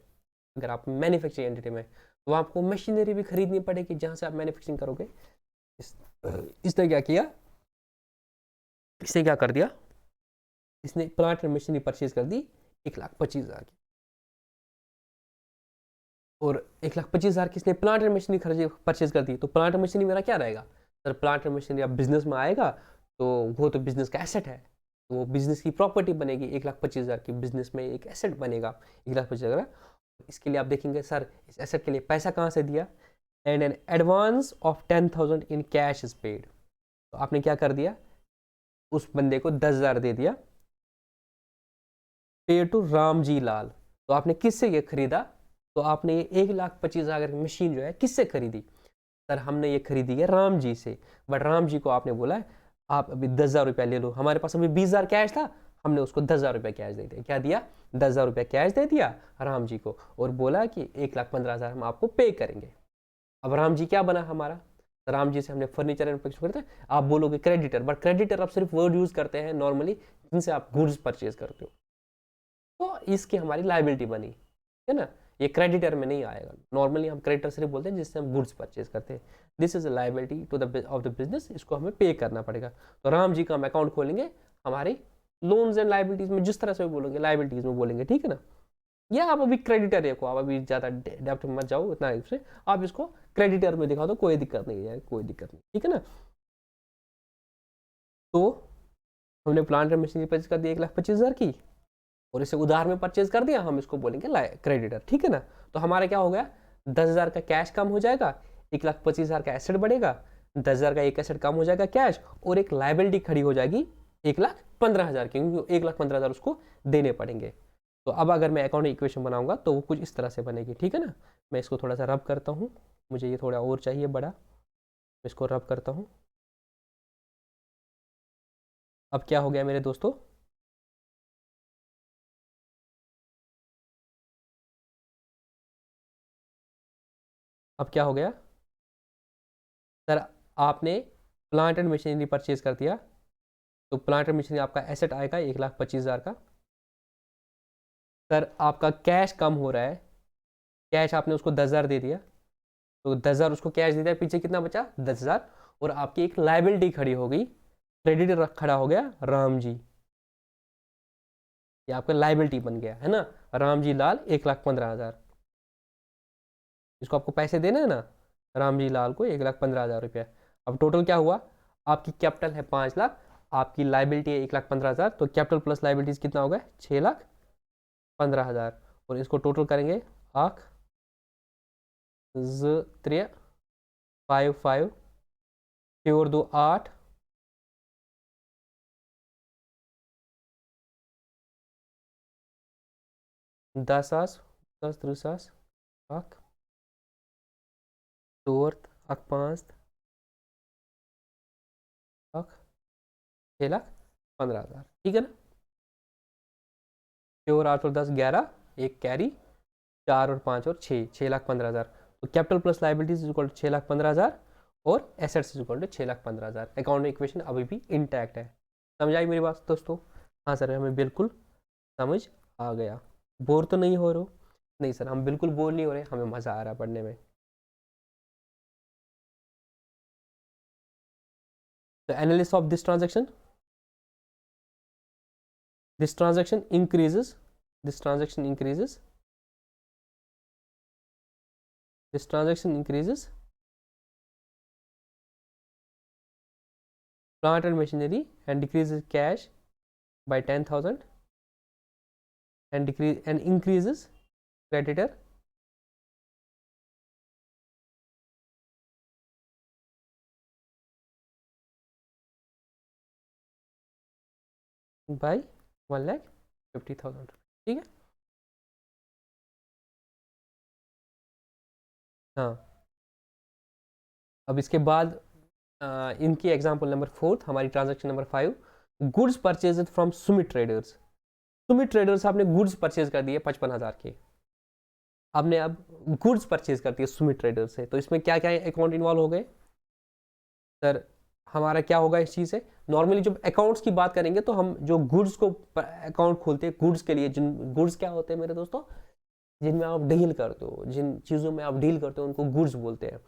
अगर आप मैन्युफैक्चरिंग एंटिटी में, तो आपको मशीनरी भी खरीदनी पड़ेगी जहाँ से आप मैन्युफैक्चरिंग करोगे। इसने क्या किया, इसने क्या कर दिया, इसने प्लांट एंड मशीनरी परचेज कर दी 1,25,000 की, और 1,25,000 की इसने प्लांट एंड मशीनरी परचेज कर दी। तो प्लांट एंड मशीनरी मेरा क्या रहेगा सर, प्लांट एंड मशीनरी अब बिजनेस में आएगा तो वो तो बिजनेस का एसेट है, तो वो बिजनेस की प्रॉपर्टी बनेगी, 1,25,000 की बिजनेस में एक एसेट बनेगा 1,25,000। इसके लिए आप देखेंगे सर इस एसेट के लिए पैसा कहाँ से दिया, and an advance of 10,000 in cash is paid. तो आपने क्या कर दिया, उस बंदे को 10,000 दे दिया, पे टू राम जी लाल। तो आपने किससे ये खरीदा, तो आपने ये 1,25,000 की मशीन जो है किससे खरीदी, सर हमने ये खरीदी है राम जी से। बट राम जी को आपने बोला आप अभी 10,000 रुपया ले लो, हमारे पास अभी 20,000 कैश था, हमने उसको 10,000 रुपया कैश दे दिया। क्या दिया, 10,000 रुपया कैश दे दिया राम जी को, और बोला कि 1,15,000 हम आपको पे करेंगे। अब राम जी क्या बना हमारा, राम जी से हमने फर्नीचर एंड फिक्स्ड करते हैं, आप बोलोगे क्रेडिटर, बट क्रेडिटर आप सिर्फ वर्ड यूज करते हैं नॉर्मली जिनसे आप गुड्स परचेज करते हो, तो इसकी हमारी लाइबिलिटी बनी, है ना। ये क्रेडिटर में नहीं आएगा, नॉर्मली हम क्रेडिटर सिर्फ बोलते हैं जिससे हम गुड्स परचेज करते हैं। This is a liability to the of the business, इसको हमें पे करना पड़ेगा। तो राम जी का हम अकाउंट खोलेंगे हमारी लोन्स एंड लाइबिलिटीज में, जिस तरह से बोलेंगे लाइबिलिटीज में बोलेंगे, ठीक है ना। या आप अभी क्रेडिटर है को, आप अभी ज़्यादा डेप्थ में मत जाओ इतना से, आप इसको क्रेडिटर में दिखा दो, कोई दिक्कत नहीं है, कोई दिक्कत नहीं, ठीक है ना। तो हमने प्लांट एंड मशीनरी परचेज कर दी 1,25,000 की, और इसे उधार में परचेज कर दिया, हम इसको बोलेंगे क्रेडिटर, ठीक है ना। तो हमारा क्या हो गया, 10,000 का कैश कम हो जाएगा, 1,25,000 का एसेट बढ़ेगा, 10,000 का एक एसेट कम हो जाएगा कैश, और एक लाइबिलिटी खड़ी हो जाएगी 1,15,000 की, क्योंकि 1,15,000 उसको देने पड़ेंगे। तो अब अगर मैं अकाउंटिंग इक्वेशन बनाऊंगा तो वो कुछ इस तरह से बनेगी, ठीक है ना। मैं इसको थोड़ा सा रब करता हूँ, मुझे ये थोड़ा और चाहिए बड़ा, मैं इसको रब करता हूँ। अब क्या हो गया मेरे दोस्तों, अब क्या हो गया सर, आपने प्लांट एंड मशीनरी परचेज कर दिया, तो प्लांट एंड मशीनरी आपका एसेट आएगा 1,25,000 का। सर आपका कैश कम हो रहा है, कैश आपने उसको 10,000 दे दिया, तो 10,000 उसको कैश दे दिया, पीछे कितना बचा 10,000, और आपकी एक लाइबिलिटी खड़ी हो गई, क्रेडिट खड़ा हो गया राम जी, ये आपका लाइबिलिटी बन गया है ना, राम जी लाल 1,15,000, इसको आपको पैसे देना है ना, राम जी लाल को 1,15,000 रुपया। अब टोटल क्या हुआ, आपकी कैपिटल है 5 लाख, आपकी लाइबिलिटी है 1,15,000, तो कैपिटल प्लस लाइबिलिटीज कितना होगा 6,15,000, और इसको टोटल करेंगे आख ज 3 5 5 और 2 8, 10 10 3 आख 4 आख 5 आख 6,15,000, ठीक है ना। 4 8 और 10 11, एक कैरी, 4 और 5 और 6, 6,15,000। तो कैपिटल प्लस लाइबिलिटीज इक्वल 6,15,000, और assets is equal to 6,15,000। Accounting equation अभी भी इंटैक्ट है। समझ आई मेरी बात दोस्तों? हाँ सर, हमें बिल्कुल समझ आ गया। बोर तो नहीं हो रहे हो? नहीं सर, हम बिल्कुल बोर नहीं हो रहे, हमें मज़ा आ रहा है पढ़ने में। तो analysis of this transaction increases, this transaction increases, plant and machinery and decreases cash by 10,000 and increases creditor by 1,50,000। ठीक है? हाँ, अब इसके बाद इनकी एग्जाम्पल नंबर 4, हमारी transaction number 5, goods purchase from Sumit traders. Sumit traders आपने गुड्स परचेज कर दिए 55,000 के। आपने अब गुड्स परचेज कर दिए सुमित ट्रेडर्स से, तो इसमें क्या क्या अकाउंट इन्वॉल्व हो गए सर? हमारा क्या होगा इस चीज़ से? नॉर्मली जब अकाउंट्स की बात करेंगे तो हम जो गुड्स को अकाउंट खोलते हैं, गुड्स के लिए, जिन गुड्स क्या होते हैं मेरे दोस्तों, जिनमें आप डील करते हो, जिन चीज़ों में आप डील करते हो उनको गुड्स बोलते हैं।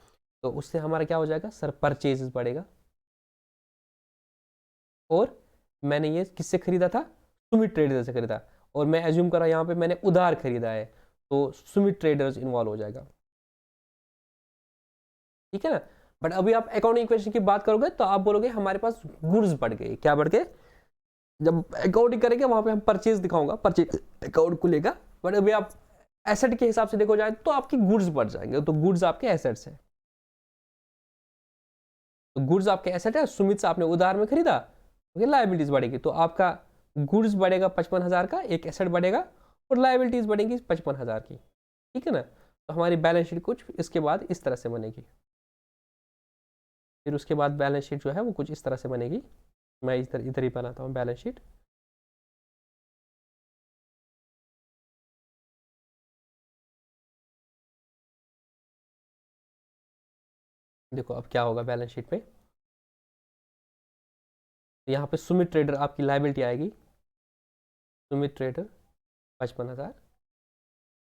तो उससे हमारा क्या हो जाएगा सर? परचेज बढ़ेगा। और मैंने ये किससे खरीदा था? सुमित ट्रेडर्स से खरीदा, और मैं एज्यूम कर रहा यहाँ पे मैंने उधार खरीदा है, तो सुमित ट्रेडर्स इन्वॉल्व हो जाएगा। ठीक है ना? बट अभी आप अकाउंटिंग इक्वेशन की बात करोगे तो आप बोलोगे हमारे पास गुड्स बढ़ गए। क्या बढ़ गए? जब अकाउंटिंग करेंगे वहां पे हम परचेज दिखाऊंगा, परचेज अकाउंट खुलेगा। बट अभी आप एसेट के हिसाब से देखो जाए तो आपकी गुड्स बढ़ जाएंगे, तो गुड्स आपके एसेट्स है। तो गुड्स आपके एसेट है, सुमित से आपने उधार में खरीदा, तो लाइबिलिटीज बढ़ेगी, तो आपका गुड्स बढ़ेगा 55,000 का, एक एसेट बढ़ेगा, और लाइबिलिटीज बढ़ेंगी 55,000 की। ठीक है ना? तो हमारी बैलेंस शीट कुछ इसके बाद इस तरह से बनेगी। फिर उसके बाद बैलेंस शीट जो है वो कुछ इस तरह से बनेगी। मैं इधर ही बनाता हूँ बैलेंस शीट। देखो अब क्या होगा बैलेंस शीट पे। यहाँ पे सुमित ट्रेडर आपकी लाइबिलिटी आएगी, सुमित ट्रेडर 55,000,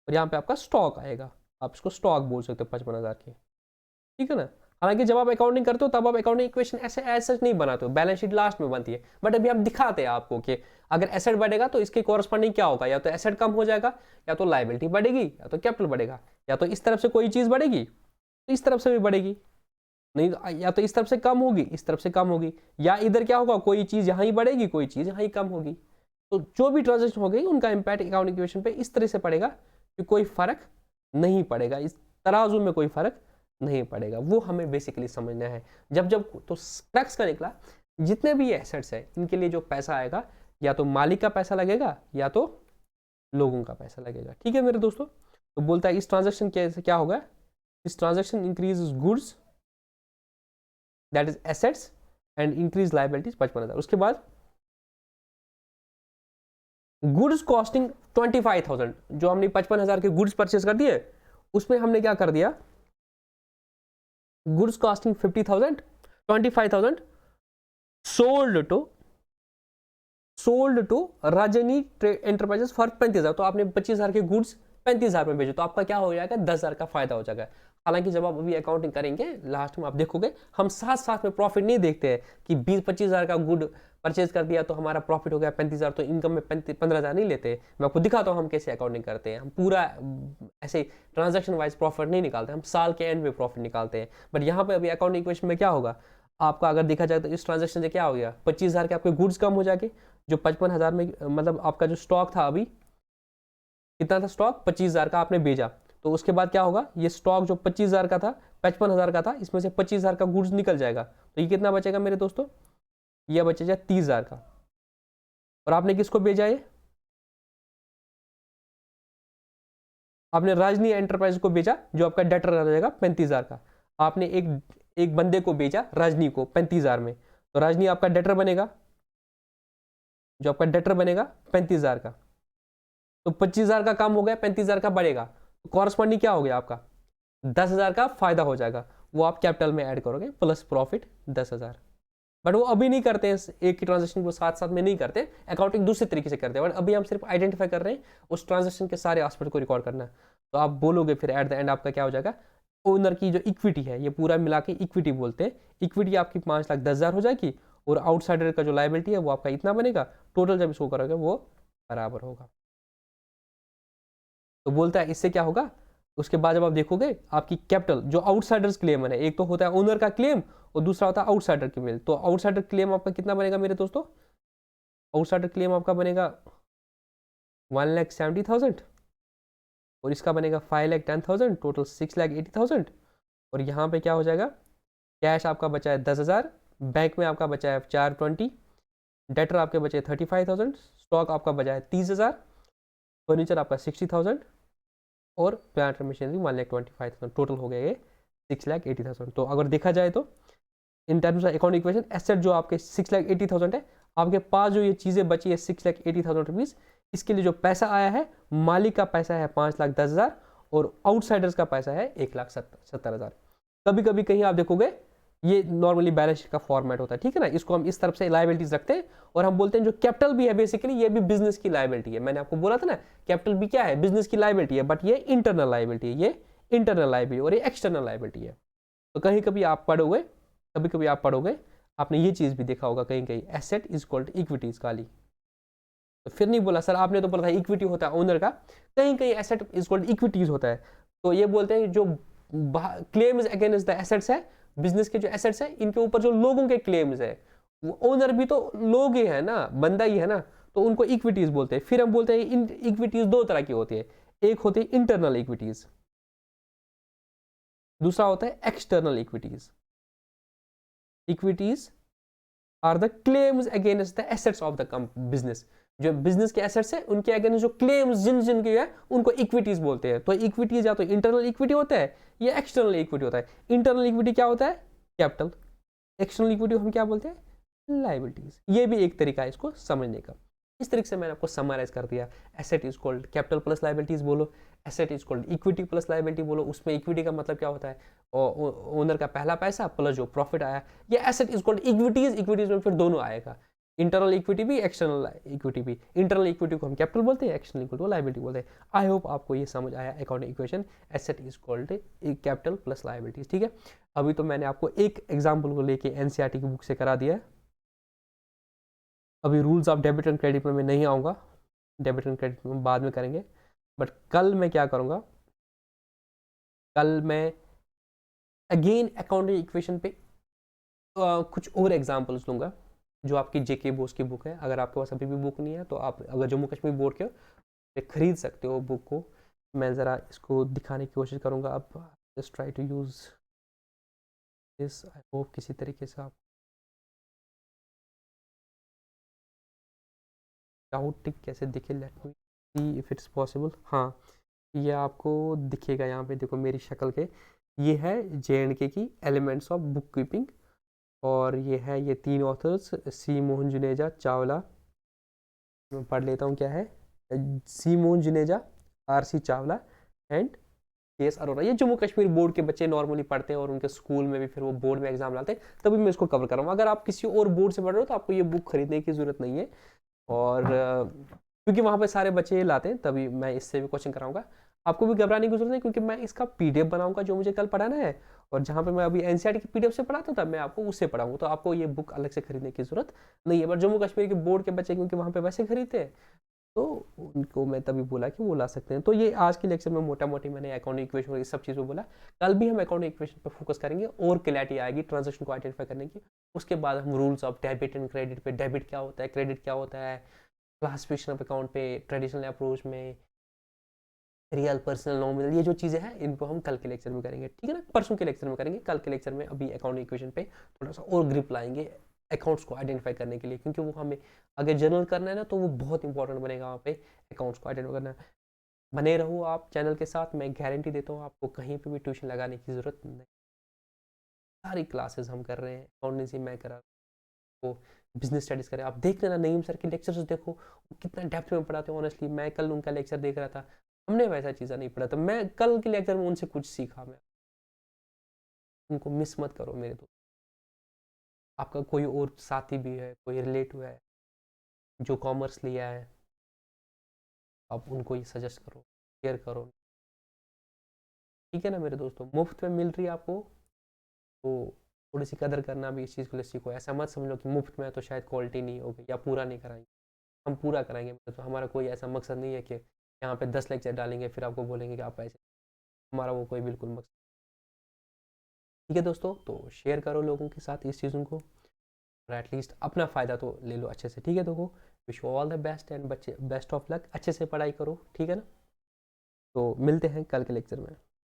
और यहाँ पे आपका स्टॉक आएगा, आप इसको स्टॉक बोल सकते हो 55,000 की। ठीक है ना? हालांकि जब आप अकाउंटिंग करते हो तब आप अकाउंटिंग इक्वेशन ऐसे ऐसे नहीं बनाते हो, बैलेंस शीट लास्ट में बनती है। बट अभी हम दिखाते हैं आपको कि अगर एसेट बढ़ेगा तो इसके कॉरस्पॉन्डिंग क्या होगा, या तो एसेट कम हो जाएगा, या तो लाइबिलिटी बढ़ेगी, या तो कैपिटल बढ़ेगा, या तो इस तरफ से कोई चीज़ बढ़ेगी तो इस तरफ से भी बढ़ेगी, नहीं, या तो इस तरफ से कम होगी, इस तरफ से कम होगी, या इधर क्या होगा, कोई चीज़ यहाँ ही बढ़ेगी, कोई चीज़ यहाँ ही कम होगी। तो जो भी ट्रांजेक्शन हो गई उनका इम्पैक्ट अकाउंटिंग इक्वेशन पे इस तरह से पड़ेगा कि कोई फर्क नहीं पड़ेगा, इस तराजू में कोई फर्क नहीं पड़ेगा। वो हमें बेसिकली समझना है। जब जब तो क्रक्स का निकला, जितने भी एसेट्स है इनके लिए जो पैसा आएगा, या तो मालिक का पैसा लगेगा या तो लोगों का पैसा लगेगा। ठीक है मेरे दोस्तों? तो बोलता है इस ट्रांजेक्शन के क्या होगा, इस transaction increase goods that is assets and increase liabilities 55,000। उसके बाद गुड्स कॉस्टिंग 25,000, जो हमने 55,000 के गुड्स परचेज कर दिए, उसमें हमने क्या कर दिया, goods costing 50,000, 25,000 sold to Rajni enterprises for 35,000। तो आपने 25,000 के गुड्स 35,000 में भेजे, तो आपका क्या हो जाएगा, 10,000 का फायदा हो जाएगा। हालांकि जब आप अभी अकाउंटिंग करेंगे लास्ट में आप देखोगे हम साथ साथ में प्रॉफिट नहीं देखते हैं कि 20-25,000 का गुड परचेज कर दिया तो हमारा प्रॉफिट हो गया 35,000, तो इनकम में 15,000 नहीं लेते। मैं आपको दिखाता हूँ हम कैसे अकाउंटिंग करते हैं। हम पूरा ऐसे ट्रांजैक्शन वाइज प्रॉफिट नहीं निकालते, हम साल के एंड में प्रॉफिट निकालते हैं। बट यहाँ पे अभी अकाउंटिंग इक्वेशन में क्या होगा, आपका अगर देखा जाए तो इस ट्रांजेक्शन से क्या हो गया, 25,000 के आपके गुड्स कम हो जाएंगे, जो 55,000 में मतलब आपका जो स्टॉक था, अभी कितना था स्टॉक, 25,000 का आपने भेजा, तो उसके बाद क्या होगा, ये स्टॉक जो 25,000 का था 55,000 का था, इसमें से 25,000 का गुड्स निकल जाएगा, तो ये कितना बचेगा मेरे दोस्तों, ये बचेगा 30,000 का। और आपने किसको भेजा, ये आपने राजनी एंटरप्राइज को भेजा, जो आपका डेटर रह जाएगा 35,000 का। आपने एक बंदे को भेजा रजनी को 35,000 में, तो रजनी आपका डेटर बनेगा, जो आपका डेटर बनेगा 35,000 का। तो 25,000 का कम हो गया, 35,000 का बढ़ेगा, तो कॉरस्पॉन्डिंग क्या हो गया आपका, 10,000 का फायदा हो जाएगा। वो आप कैपिटल में ऐड करोगे प्लस प्रॉफिट 10,000। बट वो अभी नहीं करते हैं, एक ही ट्रांजेक्शन को साथ साथ में नहीं करते, अकाउंटिंग दूसरे तरीके से करते हैं। बट अभी हम सिर्फ आइडेंटिफाई कर रहे हैं उस ट्रांजेक्शन के सारे एस्पेक्ट को रिकॉर्ड करना। तो आप बोलोगे फिर एट द एंड आपका क्या हो जाएगा, ओनर की जो इक्विटी है, ये पूरा मिला के इक्विटी बोलते हैं, इक्विटी आपकी 5,10,000 हो जाएगी, और आउटसाइडर का जो लायबिलिटी है वो आपका इतना बनेगा, टोटल जब इसको करोगे वो बराबर होगा। तो बोलता है इससे क्या होगा, उसके बाद जब आप देखोगे आपकी कैपिटल जो आउटसाइडर्स क्लेम है, एक तो होता है ओनर का क्लेम और दूसरा होता है आउटसाइडर क्लेम। तो आउटसाइडर क्लेम आपका कितना बनेगा मेरे दोस्तों, आउटसाइडर क्लेम आपका बनेगा 1,70,000 और इसका बनेगा 5,10,000, टोटल 6,80,000। और यहाँ पे क्या हो जाएगा, कैश आपका बचा है 10,000, बैंक में आपका बचा है 420, डेटर आपके बचे 35,000, स्टॉक आपका बचा है 30,000, फर्नीचर आपका 60,000 और प्लांट एंड मशीनरी 1,25,000, टोटल हो गया ये 6,80,000। तो अगर देखा जाए तो in terms of account equation, asset जो आपके 6,80,000 है, आपके पास जो ये चीज़ें बची है 6,80,000 रुपीज़, इसके लिए जो पैसा आया है, मालिक का पैसा है 5,10,000 और आउटसाइडर्स का पैसा है 1,70,000। कभी कभी कहीं आप देखोगे ये नॉर्मली बैलेंस शीट का फॉर्मेट होता है, ठीक है ना, इसको हम इस तरफ से लायबिलिटीज रखते हैं और हम बोलते हैं जो कैपिटल भी है बेसिकली ये भी बिजनेस की लायबिलिटी है। मैंने आपको बोला था ना, कैपिटल भी क्या है, बिजनेस की लायबिलिटी है, बट ये इंटरनल लायबिलिटी है, ये इंटरनल लायबिलिटी और ये एक्सटर्नल लायबिलिटी है। तो कहीं कभी आप पढ़ोगे, कभी कभी आप पढ़ोगे, आपने ये चीज भी देखा होगा कहीं कहीं, asset is equal to equities खाली। तो फिर नहीं बोला सर आपने तो बोला था इक्विटी होता है ओनर का, कहीं कहीं asset is equal to equities होता है। तो ये बोलते हैं जो क्लेम्स अगेंस्ट द एसेट्स है, बिजनेस के जो एसेट्स है, इनके ऊपर जो लोगों के क्लेम्स है, वो ओनर भी तो लोग ही है ना, बंदा ही है ना, तो उनको इक्विटीज बोलते हैं। फिर हम बोलते हैं इक्विटीज दो तरह की होती है, एक होती है इंटरनल इक्विटीज, दूसरा होता है external equities. Equities are the claims against the assets of the business, जो बिजनेस के एसेट्स है उनके अगेंस्ट जो क्लेम्स जिन जिन के है उनको इक्विटीज बोलते हैं। तो इक्विटीज या तो इंटरनल इक्विटी होता है या एक्सटर्नल इक्विटी होता है। इंटरनल इक्विटी क्या होता है, कैपिटल। एक्सटर्नल इक्विटी हम क्या बोलते हैं, लायबिलिटीज। ये भी एक तरीका है इसको समझने का। इस तरीके से मैंने आपको समराइज कर दिया, asset is called capital plus liabilities बोलो, asset is called equity plus liability बोलो। उसमें इक्विटी का मतलब क्या होता है, ओनर का पहला पैसा प्लस जो प्रॉफिट आया, ये asset is called equities. Equities में फिर दोनों आएगा, इंटरनल इक्विटी भी एक्सटर्नल इक्विटी भी। इंटरनल इक्विटी को हम कैपिटल बोलते हैं, एक्सटर्नल इक्विटी को लायबिलिटी बोलते हैं। आई होप आपको ये समझ आया accounting equation, asset is called capital plus liabilities, ठीक है। अभी तो मैंने आपको एक एग्जाम्पल को लेके एनसीईआरटी की बुक से करा दिया है। अभी rules of debit and credit में मैं नहीं आऊँगा, डेबिट एंड क्रेडिट में बाद में करेंगे। बट कल मैं क्या करूँगा, कल मैं अगेन अकाउंटिंग इक्वेशन पे कुछ और एग्जांपल्स लूँगा जो आपकी जेके बोस की बुक है। अगर आपके पास अभी भी बुक नहीं है तो आप अगर जम्मू कश्मीर बोर्ड के हो खरीद सकते हो बुक को। मैं ज़रा इसको दिखाने की कोशिश करूँगा। अब just try to use this, I hope किसी तरीके से आप डाउट कैसे दिखे, let me see if it's possible. हाँ, ये आपको दिखेगा यहाँ पे, देखो मेरी शक्ल के, ये है JNK की एलिमेंट्स ऑफ बुक कीपिंग, और ये है ये तीन ऑथर्स, सी मोहन जुनेजा चावला, मैं पढ़ लेता हूँ क्या है, C Mohan Juneja, RC Chawla and KS Arora. ये जम्मू कश्मीर बोर्ड के बच्चे नॉर्मली पढ़ते हैं और उनके स्कूल में भी फिर वो बोर्ड में एग्जाम लाते हैं, तभी मैं इसको कवर कर रहा हूँ। अगर आप किसी और बोर्ड से पढ़ रहे हो तो आपको ये बुक खरीदने की जरूरत नहीं है, और क्योंकि वहाँ पे सारे बच्चे लाते हैं, तभी मैं इससे भी क्वेश्चन कराऊंगा। आपको भी घबराने की जरूरत नहीं, क्योंकि मैं इसका PDF बनाऊंगा जो मुझे कल पढ़ाना है, और जहाँ पे मैं अभी NCERT की PDF से पढ़ाता था मैं आपको उससे पढ़ाऊंगा, तो आपको ये बुक अलग से खरीदने की जरूरत नहीं है। बट जम्मू कश्मीर के बोर्ड के बच्चे क्योंकि वहाँ पे वैसे खरीदते हैं, तो उनको मैं तभी बोला कि वो ला सकते हैं। तो ये आज के लेक्चर में मोटा मोटी मैंने अकाउंटिंग इक्वेशन और इस सब चीज़ को बोला। कल भी हम अकाउंटिंग इक्वेशन पर फोकस करेंगे और क्लैरिटी आएगी ट्रांजेक्शन को आइडेंटिफाई करने की। उसके बाद हम rules of debit and credit पे, डेबिट क्या होता है, क्रेडिट क्या होता है, क्लासिफिकेशन ऑफ अकाउंट पे, ट्रेडिशनल अप्रोच में, रियल पर्सनल नॉमिनल, ये जो चीज़ें हैं इनको हम कल के लेक्चर में करेंगे, ठीक है ना, परसों के लेक्चर में करेंगे। कल के लेक्चर में अभी अकाउंटिंग इक्वेशन पे थोड़ा सा और ग्रिप लाएंगे अकाउंट्स को आइडेंटिफाई करने के लिए, क्योंकि वो हमें अगर जर्नल करना है ना तो वो बहुत इंपॉर्टेंट बनेगा वहाँ पे अकाउंट्स को आइडेंटिफाई करना। बने रहो आप चैनल के साथ, मैं गारंटी देता हूँ आपको कहीं पर भी ट्यूशन लगाने की ज़रूरत नहीं। सारी क्लासेस हम कर रहे हैं, अकाउंटेंसी मैं करा, वो बिजनेस स्टडीज़ करें। आप देख लेना नईम सर के लेक्चर्स देखो, वो कितना डेप्थ में पढ़ाते हैं। ऑनेस्टली मैं कल उनका लेक्चर देख रहा था, हमने वैसा चीज़ा नहीं पढ़ा था, मैं कल के लेक्चर में उनसे कुछ सीखा। मैं उनको मिस मत करो मेरे दोस्त। आपका कोई और साथी भी है, कोई रिलेटिव है जो कॉमर्स लिया है, आप उनको ये सजेस्ट करो, शेयर करो। ठीक है ना मेरे दोस्तों, मुफ्त में मिल रही है आपको तो थोड़ी सी कदर करना भी इस चीज़ को लिए सीखो। ऐसा मत समझो कि मुफ्त में है तो शायद क्वालिटी नहीं होगी या पूरा नहीं कराएंगे। हम पूरा कराएंगे, तो हमारा कोई ऐसा मकसद नहीं है कि यहाँ पे 10 लेक्चर डालेंगे फिर आपको बोलेंगे कि आप ऐसे, हमारा वो कोई बिल्कुल मकसद। ठीक है दोस्तों, तो शेयर करो लोगों के साथ इस चीज़ों को, और एटलीस्ट अपना फ़ायदा तो ले लो अच्छे से। ठीक है दोस्तों, wish you all the best and बच्चे बेस्ट ऑफ लक, अच्छे से पढ़ाई करो। ठीक है ना, तो मिलते हैं कल के लेक्चर में।